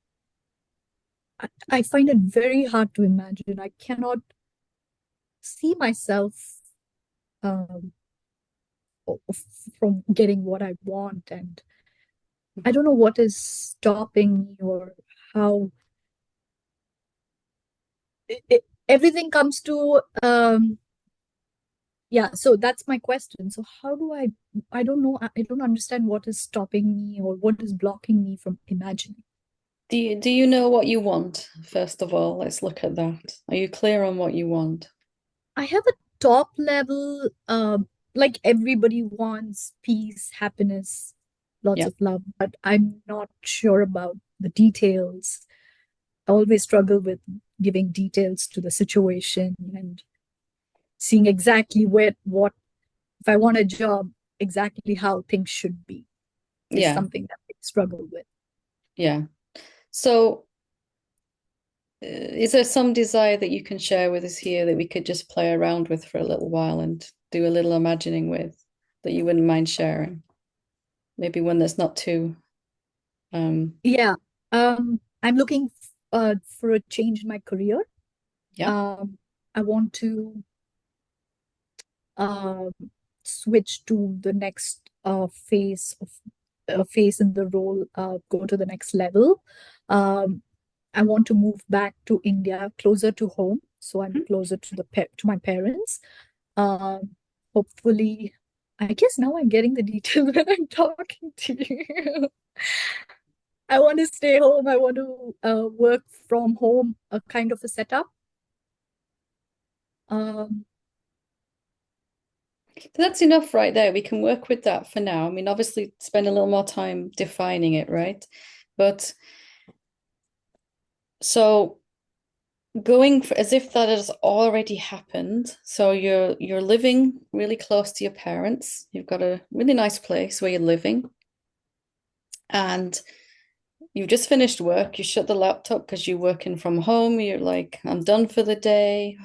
Speaker 6: I find it very hard to imagine. I cannot see myself um, from getting what I want, and I don't know what is stopping me or how everything comes to yeah, so that's my question. So how do I don't know, I don't understand what is stopping me or what is blocking me from imagining.
Speaker 1: Do you know what you want? First of all, let's look at that. Are you clear on what you want?
Speaker 6: I have a top level, like everybody wants peace, happiness, lots
Speaker 1: Yeah.
Speaker 6: of love, but I'm not sure about the details. I always struggle with giving details to the situation and seeing exactly what, if I want a job, exactly how things should be is
Speaker 1: Yeah.
Speaker 6: something that I struggle with.
Speaker 1: Yeah. So, is there some desire that you can share with us here that we could just play around with for a little while and do a little imagining with that you wouldn't mind sharing? Maybe one that's not too,
Speaker 6: Yeah. I'm looking for a change in my career.
Speaker 1: yeah.
Speaker 6: I want to uh, switch to the next phase in the role, go to the next level. Um, I want to move back to India, closer to home, so I'm closer to to my parents. Um, Hopefully, I guess now I'm getting the details when I'm talking to you. I want to stay home. I want to work from home, a kind of a setup. Um,
Speaker 1: That's enough right there. We can work with that for now. I mean, obviously, spend a little more time defining it, right? But so going for, as if that has already happened. So you're living really close to your parents. You've got a really nice place where you're living, and you've just finished work. You shut the laptop because you're working from home. You're like, I'm done for the day.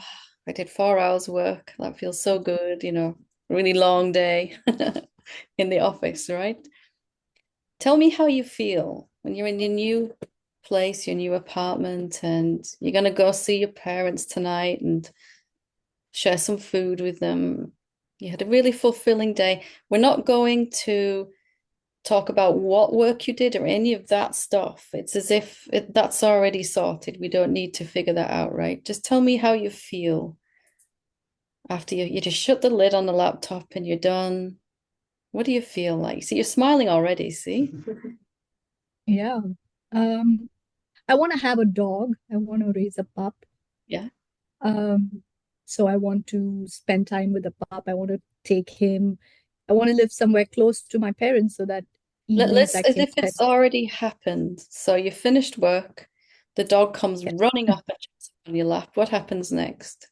Speaker 1: I did 4 hours work. That feels so good, really long day in the office, right? Tell me how you feel when you're in your new place, your new apartment, and you're going to go see your parents tonight and share some food with them. You had a really fulfilling day. We're not going to talk about what work you did or any of that stuff. It's as if that's already sorted. We don't need to figure that out, right? Just tell me how you feel after you just shut the lid on the laptop and you're done. What do you feel like? See, you're smiling already, see?
Speaker 6: yeah. Um, I want to have a dog. I want to raise a pup.
Speaker 1: Yeah.
Speaker 6: Um, so I want to spend time with the pup. I want to take him. I want to live somewhere close to my parents so that evenings
Speaker 1: Let's,
Speaker 6: I
Speaker 1: as
Speaker 6: can
Speaker 1: if
Speaker 6: spend.
Speaker 1: it's already happened. So you finished work. The dog comes
Speaker 6: Yes.
Speaker 1: running up and jumps on your lap. What happens next?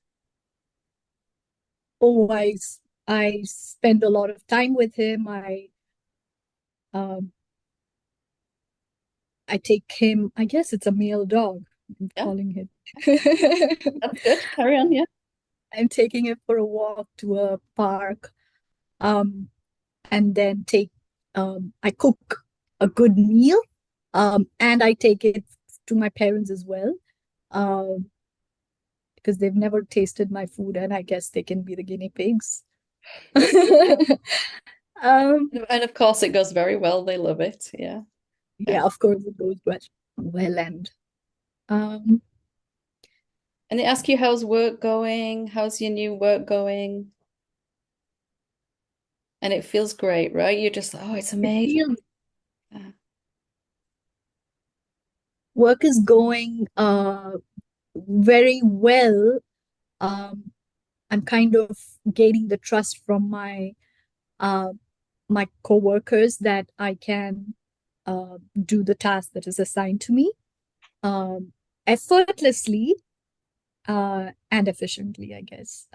Speaker 6: Oh, I spend a lot of time with him. Um I take him, I guess it's a male dog, I'm
Speaker 1: Yeah,
Speaker 6: calling him.
Speaker 1: that's good. Carry on. Yeah.
Speaker 6: I'm taking him for a walk to a park. Um, and then I cook a good meal. And I take it to my parents as well. Um, because they've never tasted my food, and I guess they can be the guinea pigs. Um,
Speaker 1: And of course, it goes very well. They love it. Yeah. Yeah.
Speaker 6: yeah, of course it goes well, and um,
Speaker 1: And they ask you, how's work going? How's your new work going? And it feels great, right? You're just, oh, it's
Speaker 6: it
Speaker 1: amazing.
Speaker 6: feels
Speaker 1: Yeah.
Speaker 6: work is going very well. Um, I'm kind of gaining the trust from uh, my coworkers that I can do the task that is assigned to me effortlessly and efficiently, I guess.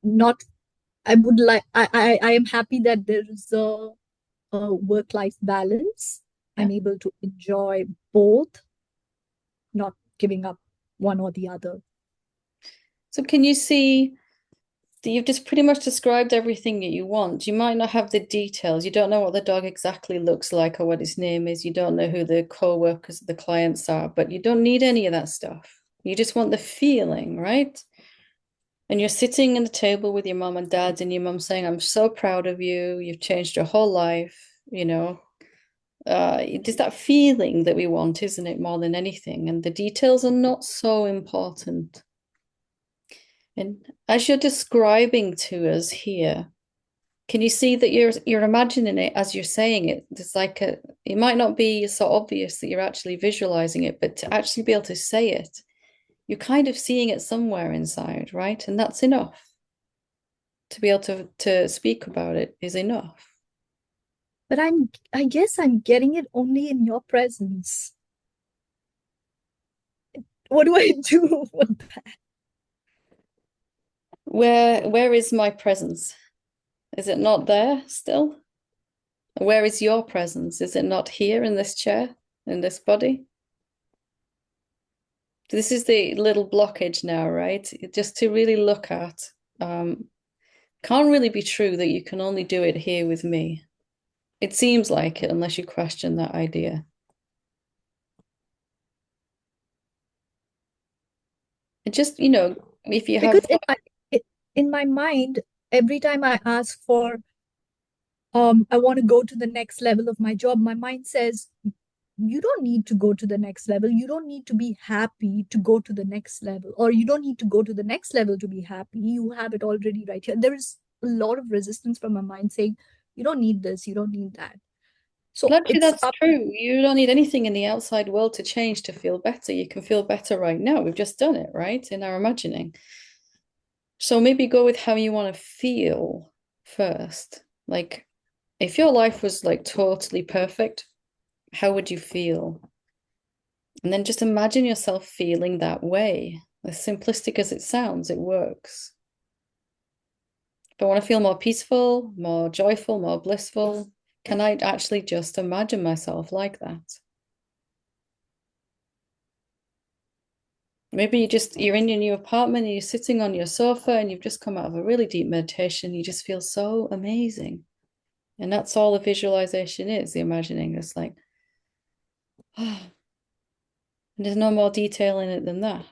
Speaker 6: Not, I would like, I am happy that there is a work-life balance.
Speaker 1: Yeah.
Speaker 6: I'm able to enjoy both, not giving up one or the other.
Speaker 1: So can you see that you've just pretty much described everything that you want? You might not have the details. You don't know what the dog exactly looks like or what its name is. You don't know who the co-workers, the clients are, but you don't need any of that stuff. You just want the feeling, right? And you're sitting at the table with your mom and dad, and your mom saying, I'm so proud of you. You've changed your whole life, you know. Just that feeling that we want, isn't it, more than anything? And the details are not so important. And as you're describing to us here, can you see that you're imagining it as you're saying it? It's like it might not be so obvious that you're actually visualizing it, but to actually be able to say it, you're kind of seeing it somewhere inside, right? And that's enough. To be able to speak about it is enough.
Speaker 6: But I guess I'm getting it only in your presence. What do I do with that?
Speaker 1: Where is my presence? Is it not there still? Where is your presence? Is it not here in this chair, in this body? This is the little blockage now, right? Just to really look at. Can't really be true that you can only do it here with me. It seems like it unless you question that idea. It just, if you
Speaker 6: Because
Speaker 1: have,
Speaker 6: in my mind, every time I ask for I want to go to the next level of my job, my mind says, you don't need to go to the next level. You don't need to be happy to go to the next level, or you don't need to go to the next level to be happy. You have it already right here. There is a lot of resistance from my mind saying, you don't need this, you don't need that.
Speaker 1: well,
Speaker 6: So
Speaker 1: actually,
Speaker 6: it's
Speaker 1: that's
Speaker 6: up.
Speaker 1: true. You don't need anything in the outside world to change to feel better. You can feel better right now. We've just done it, right? In our imagining. So maybe go with how you want to feel first. Like, if your life was like totally perfect, how would you feel? And then just imagine yourself feeling that way. As simplistic as it sounds, it works. If I want to feel more peaceful, more joyful, more blissful, can I actually just imagine myself like that? Maybe you're in your new apartment and you're sitting on your sofa and you've just come out of a really deep meditation. You just feel so amazing. And that's all the visualization is, the imagining. It's like, oh, and there's no more detail in it than that.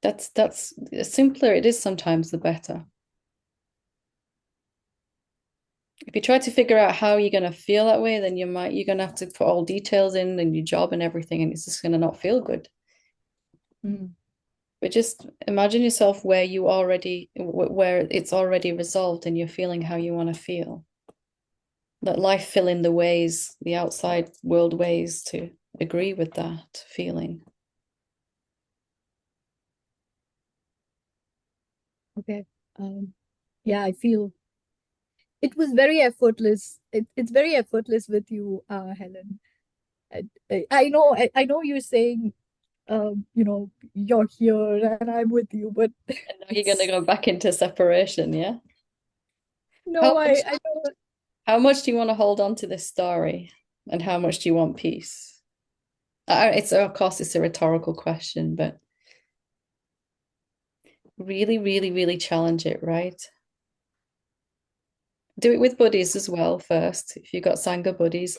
Speaker 1: That's the simpler it is sometimes, the better. If you try to figure out how you're going to feel that way, then you're going to have to put all details in and your job and everything, and it's just going to not feel good.
Speaker 6: Mm.
Speaker 1: But just imagine yourself where it's already resolved and you're feeling how you want to feel. Let life fill in the ways, the outside world ways to agree with that feeling.
Speaker 6: Okay. Yeah, I feel it was very effortless. It's very effortless with you, Helen. I know you're saying, you're here and I'm with you, but
Speaker 1: And now you're going to go back into separation, yeah? How
Speaker 6: no,
Speaker 1: much,
Speaker 6: I don't.
Speaker 1: how much do you want to hold on to this story? And how much do you want peace? It's, of course, it's a rhetorical question, but really, really, really challenge it, right? Do it with buddies as well first. If you've got Sangha buddies,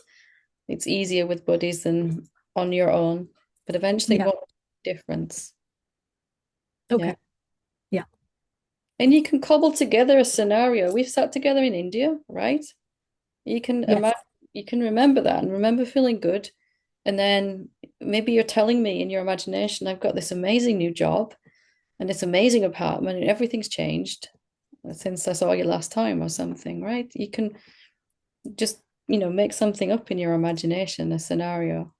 Speaker 1: it's easier with buddies than on your own, but eventually it
Speaker 6: Yeah.
Speaker 1: won't make a difference.
Speaker 6: Okay. Yeah.
Speaker 1: And you can cobble together a scenario. We've sat together in India, right? You can
Speaker 6: Yes.
Speaker 1: you can remember that and remember feeling good. And then maybe you're telling me in your imagination, I've got this amazing new job and this amazing apartment and everything's changed since I saw you last time or something, right? You can just, make something up in your imagination, a scenario.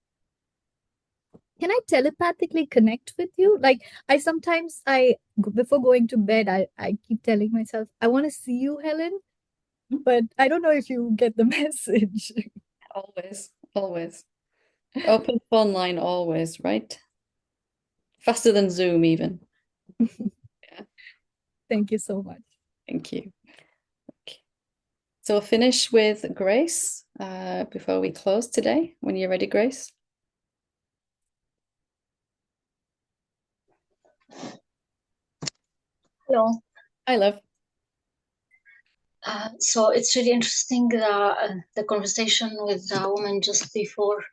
Speaker 6: Can I telepathically connect with you? Like before going to bed, I keep telling myself, I want to see you, Helen, but I don't know if you get the message.
Speaker 1: Always, always. Open phone line always, right? Faster than Zoom even. Yeah,
Speaker 6: Thank you so much.
Speaker 1: thank you. Okay. So we'll finish with Grace before we close today. When you're ready, Grace.
Speaker 7: Hello.
Speaker 1: Hi, love.
Speaker 7: So it's really interesting. The conversation with the woman just before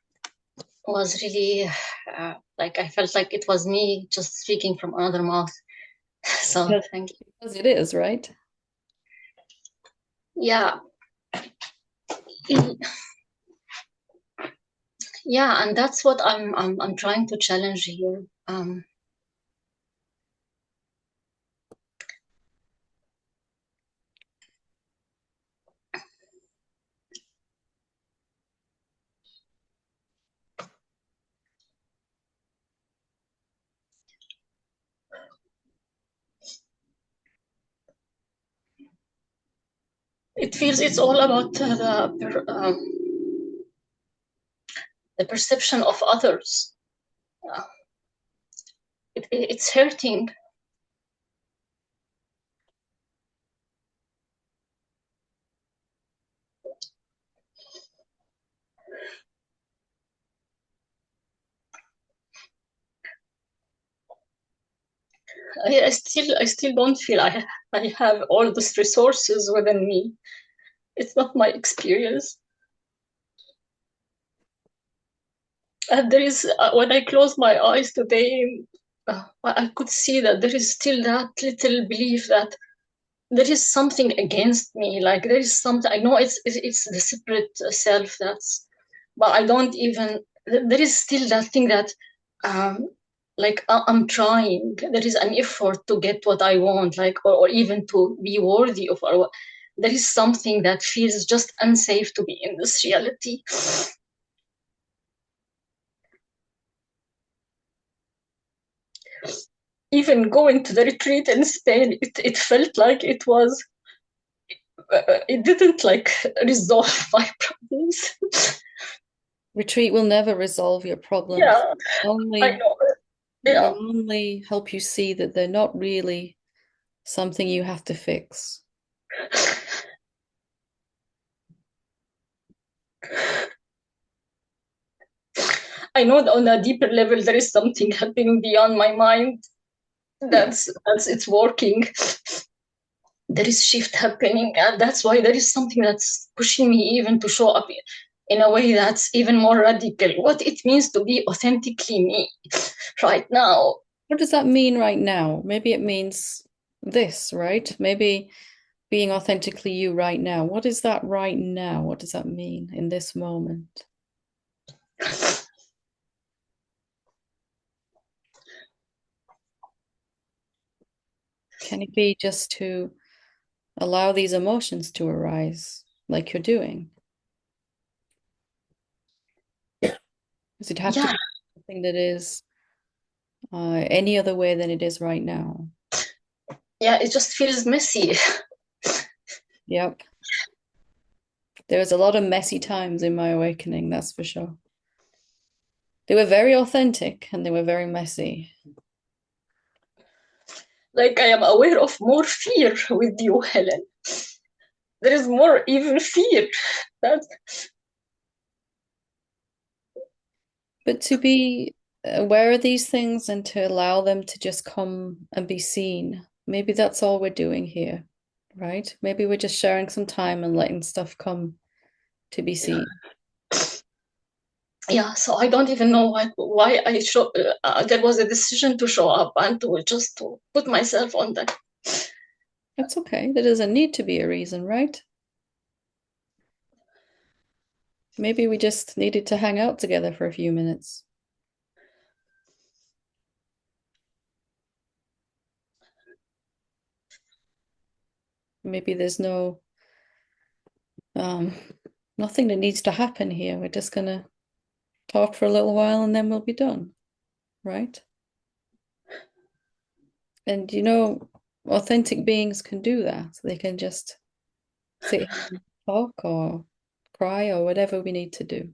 Speaker 7: was really like I felt like it was me just speaking from another mouth. So
Speaker 1: Yes.
Speaker 7: thank you.
Speaker 1: Because it is, right?
Speaker 7: Yeah. Yeah, and that's what I'm trying to challenge here. It feels it's all about the perception of others. It's hurting. I still don't feel I have all these resources within me. It's not my experience. And there is when I close my eyes today, I could see that there is still that little belief that there is something against me. Like there is something. I know it's the separate self that's, but I don't even. There is still that thing that, like I'm trying. There is an effort to get what I want, like or even to be worthy of. Or there is something that feels just unsafe to be in this reality. Even going to the retreat in Spain, it felt like it was, it didn't like resolve my problems.
Speaker 1: Retreat will never resolve your problems.
Speaker 7: Yeah, I
Speaker 1: Only
Speaker 7: know.
Speaker 1: It
Speaker 7: Yeah,
Speaker 1: will only help you see that they're not really something you have to fix.
Speaker 7: I know that on a deeper level there is something happening beyond my mind. That's it's working. There is shift happening, and that's why there is something that's pushing me even to show up in a way that's even more radical. What it means to be authentically me right now.
Speaker 1: What does that mean right now? Maybe it means this, right? Maybe being authentically you right now. What is that right now? What does that mean in this moment? Can it be just to allow these emotions to arise like you're doing? Does it have to
Speaker 7: Yeah,
Speaker 1: be something that is any other way than it is right now?
Speaker 7: yeah, it just feels messy.
Speaker 1: Yep. There's a lot of messy times in my awakening, that's for sure. They were very authentic and they were very messy.
Speaker 7: Like I am aware of more fear with you, Helen. There is more even fear. That's
Speaker 1: But to be aware of these things and to allow them to just come and be seen, maybe that's all we're doing here, right? Maybe we're just sharing some time and letting stuff come to be seen.
Speaker 7: yeah. So I don't even know why I show. There was a decision to show up and to just to put myself on that.
Speaker 1: That's okay. There doesn't need to be a reason, right? Maybe we just needed to hang out together for a few minutes. Maybe there's nothing that needs to happen here. We're just gonna talk for a little while and then we'll be done, right? And authentic beings can do that. They can just sit here and talk or cry or whatever we need to do.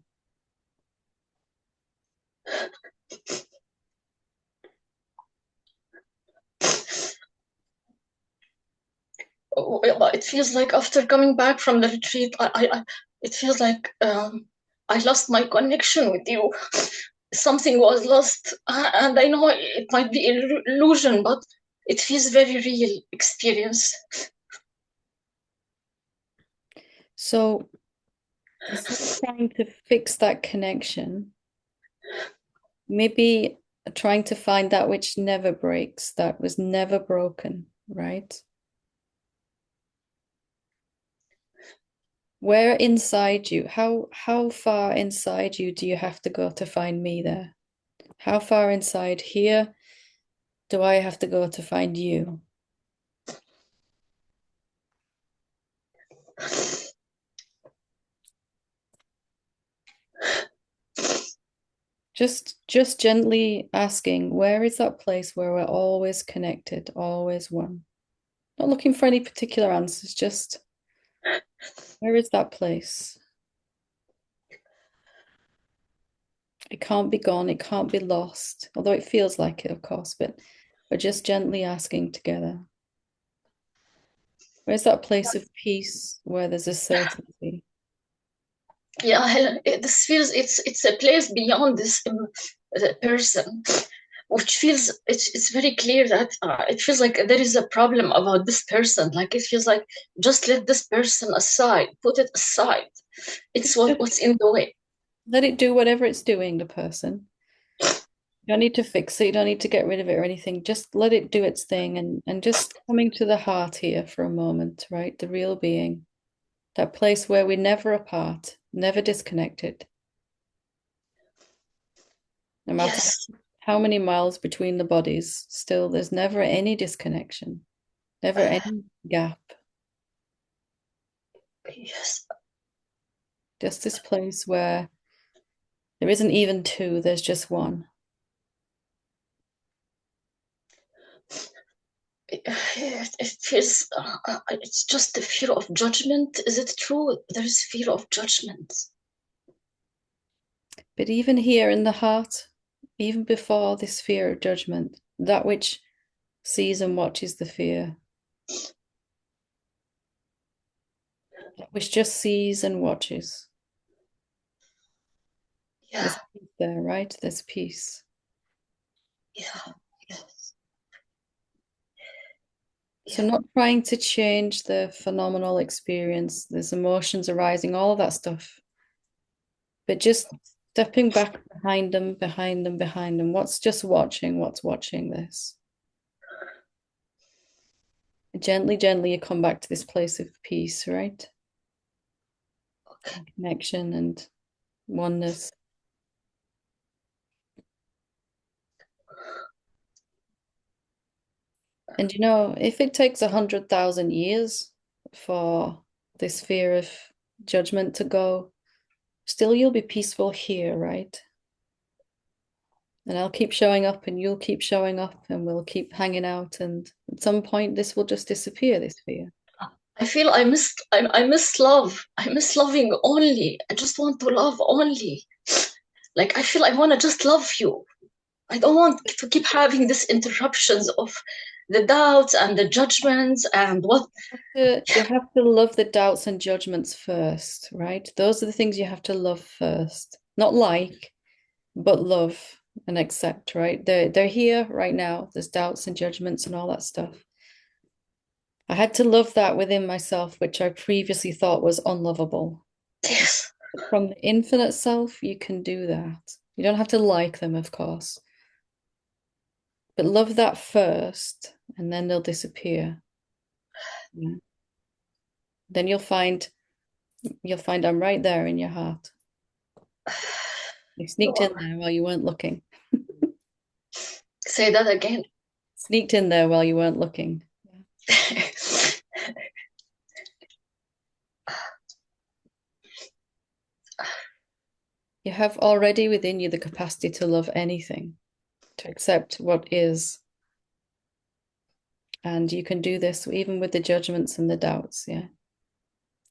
Speaker 7: It feels like after coming back from the retreat, it feels like I lost my connection with you. Something was lost, and I know it might be an illusion, but it feels very real experience.
Speaker 1: So instead of trying to fix that connection, maybe trying to find that which never breaks, that was never broken, right? Where inside you, how far inside you do you have to go to find me there? How far inside here do I have to go to find you? Just gently asking, where is that place where we're always connected, always one? Not looking for any particular answers, just where is that place? It can't be gone, it can't be lost, although it feels like it, of course, but we're just gently asking together. Where's that place of peace where there's a certainty?
Speaker 7: Yeah, Helen, this feels it's a place beyond this the person, which feels it's very clear that it feels like there is a problem about this person. Like it feels like just let this person aside, put it aside. It's what's in the way.
Speaker 1: Let it do whatever it's doing, the person. You don't need to fix it, you don't need to get rid of it or anything. Just let it do its thing and just coming to the heart here for a moment, right? The real being. That place where we're never apart, never disconnected. No matter
Speaker 7: Yes,
Speaker 1: how many miles between the bodies, still there's never any disconnection, never any gap.
Speaker 7: yes,
Speaker 1: Just this place where there isn't even two, there's just one.
Speaker 7: it feels it's just the fear of judgment. Is it true? There is fear of judgment.
Speaker 1: But even here in the heart, even before this fear of judgment, that which sees and watches the fear, that which just sees and watches.
Speaker 7: Yeah,
Speaker 1: There's peace there, right? There's peace.
Speaker 7: yeah, yes.
Speaker 1: So
Speaker 7: Yeah.
Speaker 1: not trying to change the phenomenal experience, there's emotions arising, all of that stuff, but just stepping back behind them, behind them, behind them. What's watching this? Gently, gently, you come back to this place of peace, right?
Speaker 7: Okay.
Speaker 1: Connection and oneness. And if it takes 100,000 years for this fear of judgment to go, still you'll be peaceful here, right? And I'll keep showing up and you'll keep showing up and we'll keep hanging out. And at some point, this will just disappear, this fear.
Speaker 7: I feel I miss love. I miss loving only. I just want to love only. Like, I feel I want to just love you. I don't want to keep having these interruptions of the doubts and the judgments and what.
Speaker 1: You have to love the doubts and judgments first, right? Those are the things you have to love first. Not like, but love and accept, right? They're here right now. There's doubts and judgments and all that stuff. I had to love that within myself, which I previously thought was unlovable.
Speaker 7: Yes.
Speaker 1: From the infinite self, you can do that. You don't have to like them, of course. But love that first, and then they'll disappear. Yeah. Then you'll find I'm right there in your heart. You sneaked in there while you weren't looking.
Speaker 7: Say that again.
Speaker 1: Sneaked in there while you weren't looking. You have already within you the capacity to love anything, to accept what is. And you can do this even with the judgments and the doubts, yeah.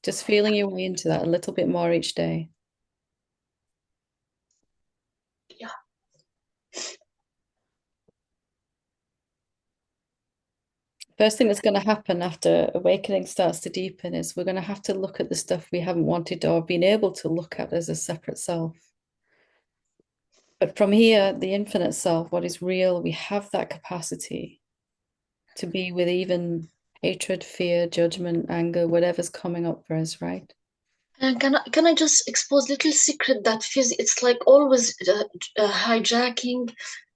Speaker 1: Just feeling your way into that a little bit more each day.
Speaker 7: Yeah.
Speaker 1: First thing that's going to happen after awakening starts to deepen is we're going to have to look at the stuff we haven't wanted or been able to look at as a separate self. But from here, the infinite self, what is real, we have that capacity to be with even hatred, fear, judgment, anger, whatever's coming up for us, right?
Speaker 7: And can I just expose little secret that feels it's like always hijacking.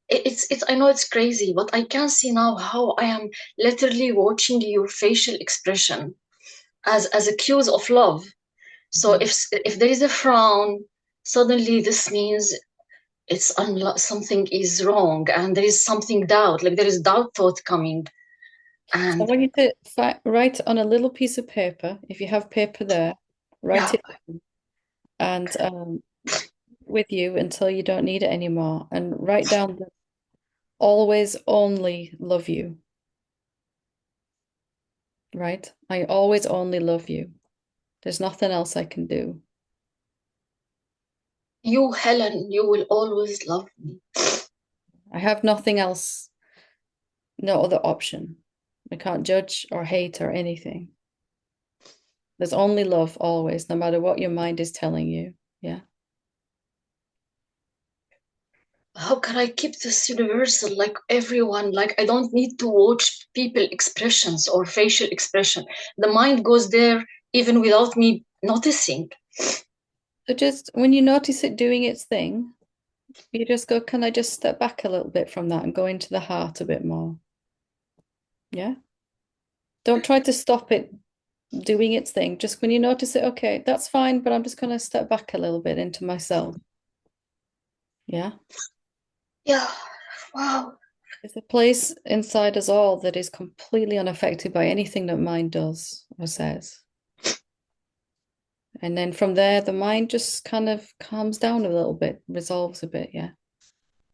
Speaker 7: It's I know it's crazy, but I can see now how I am literally watching your facial expression as a cues of love. So if there is a frown, suddenly this means it's something is wrong, and there is something doubt, like there is doubt thought coming.
Speaker 1: So I
Speaker 7: And
Speaker 1: want you to write on a little piece of paper, if you have paper there, write
Speaker 7: yeah,
Speaker 1: it down and with you until you don't need it anymore, and write down that always only love you, right? I always only love you. There's nothing else I can do.
Speaker 7: you, Helen, you will always love me.
Speaker 1: I have nothing else, no other option. I can't judge or hate or anything. There's only love always, no matter what your mind is telling you. Yeah.
Speaker 7: How can I keep this universal, like everyone, like I don't need to watch people expressions or facial expression. The mind goes there even without me noticing.
Speaker 1: So just when you notice it doing its thing, you just go, can I just step back a little bit from that and go into the heart a bit more? Yeah. Don't try to stop it doing its thing. Just when you notice it, okay, that's fine, but I'm just going to step back a little bit into myself. Yeah.
Speaker 7: Yeah. Wow.
Speaker 1: There's a place inside us all that is completely unaffected by anything that mind does or says. And then from there, the mind just kind of calms down a little bit, resolves a bit. Yeah.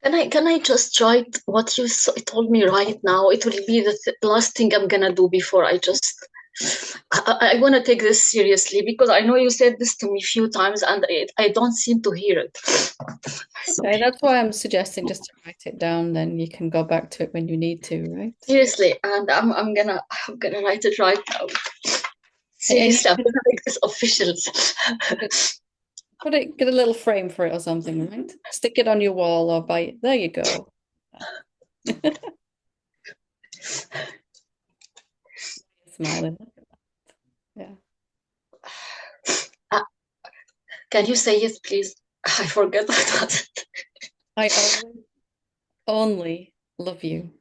Speaker 7: Can I just write what you told me right now? It will be the last thing I'm gonna do before I just. I want to take this seriously because I know you said this to me a few times and I don't seem to hear it.
Speaker 1: Okay, that's why I'm suggesting just to write it down, then you can go back to it when you need to, right?
Speaker 7: Seriously, and I'm gonna write it right now. Seriously, I'm gonna make this official.
Speaker 1: Get a little frame for it or something, right? Stick it on your wall or by there you go. Smiling. Yeah.
Speaker 7: Can you say it, please? I forget what was it.
Speaker 1: I always only love you.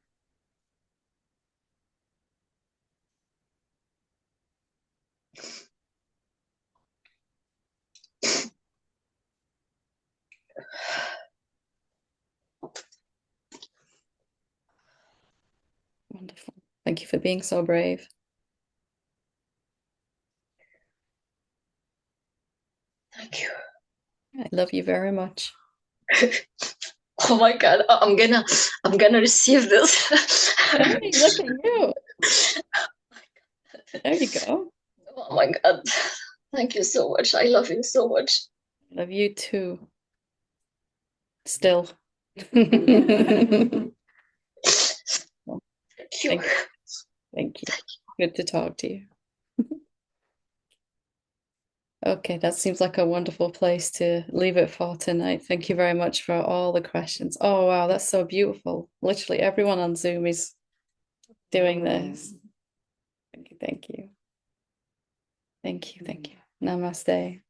Speaker 1: Wonderful. Thank you for being so brave.
Speaker 7: Thank you.
Speaker 1: I love you very much.
Speaker 7: Oh my God, I'm gonna receive this.
Speaker 1: Hey, look at you. There you go.
Speaker 7: Oh my God. Thank you so much. I love you so much.
Speaker 1: Love you too. still. Well,
Speaker 7: Thank you.
Speaker 1: thank you. Thank you. Good to talk to you. Okay, that seems like a wonderful place to leave it for tonight. Thank you very much for all the questions. Oh, wow, that's so beautiful. Literally everyone on Zoom is doing this. Thank you. Thank you. Thank you. Thank you. Namaste.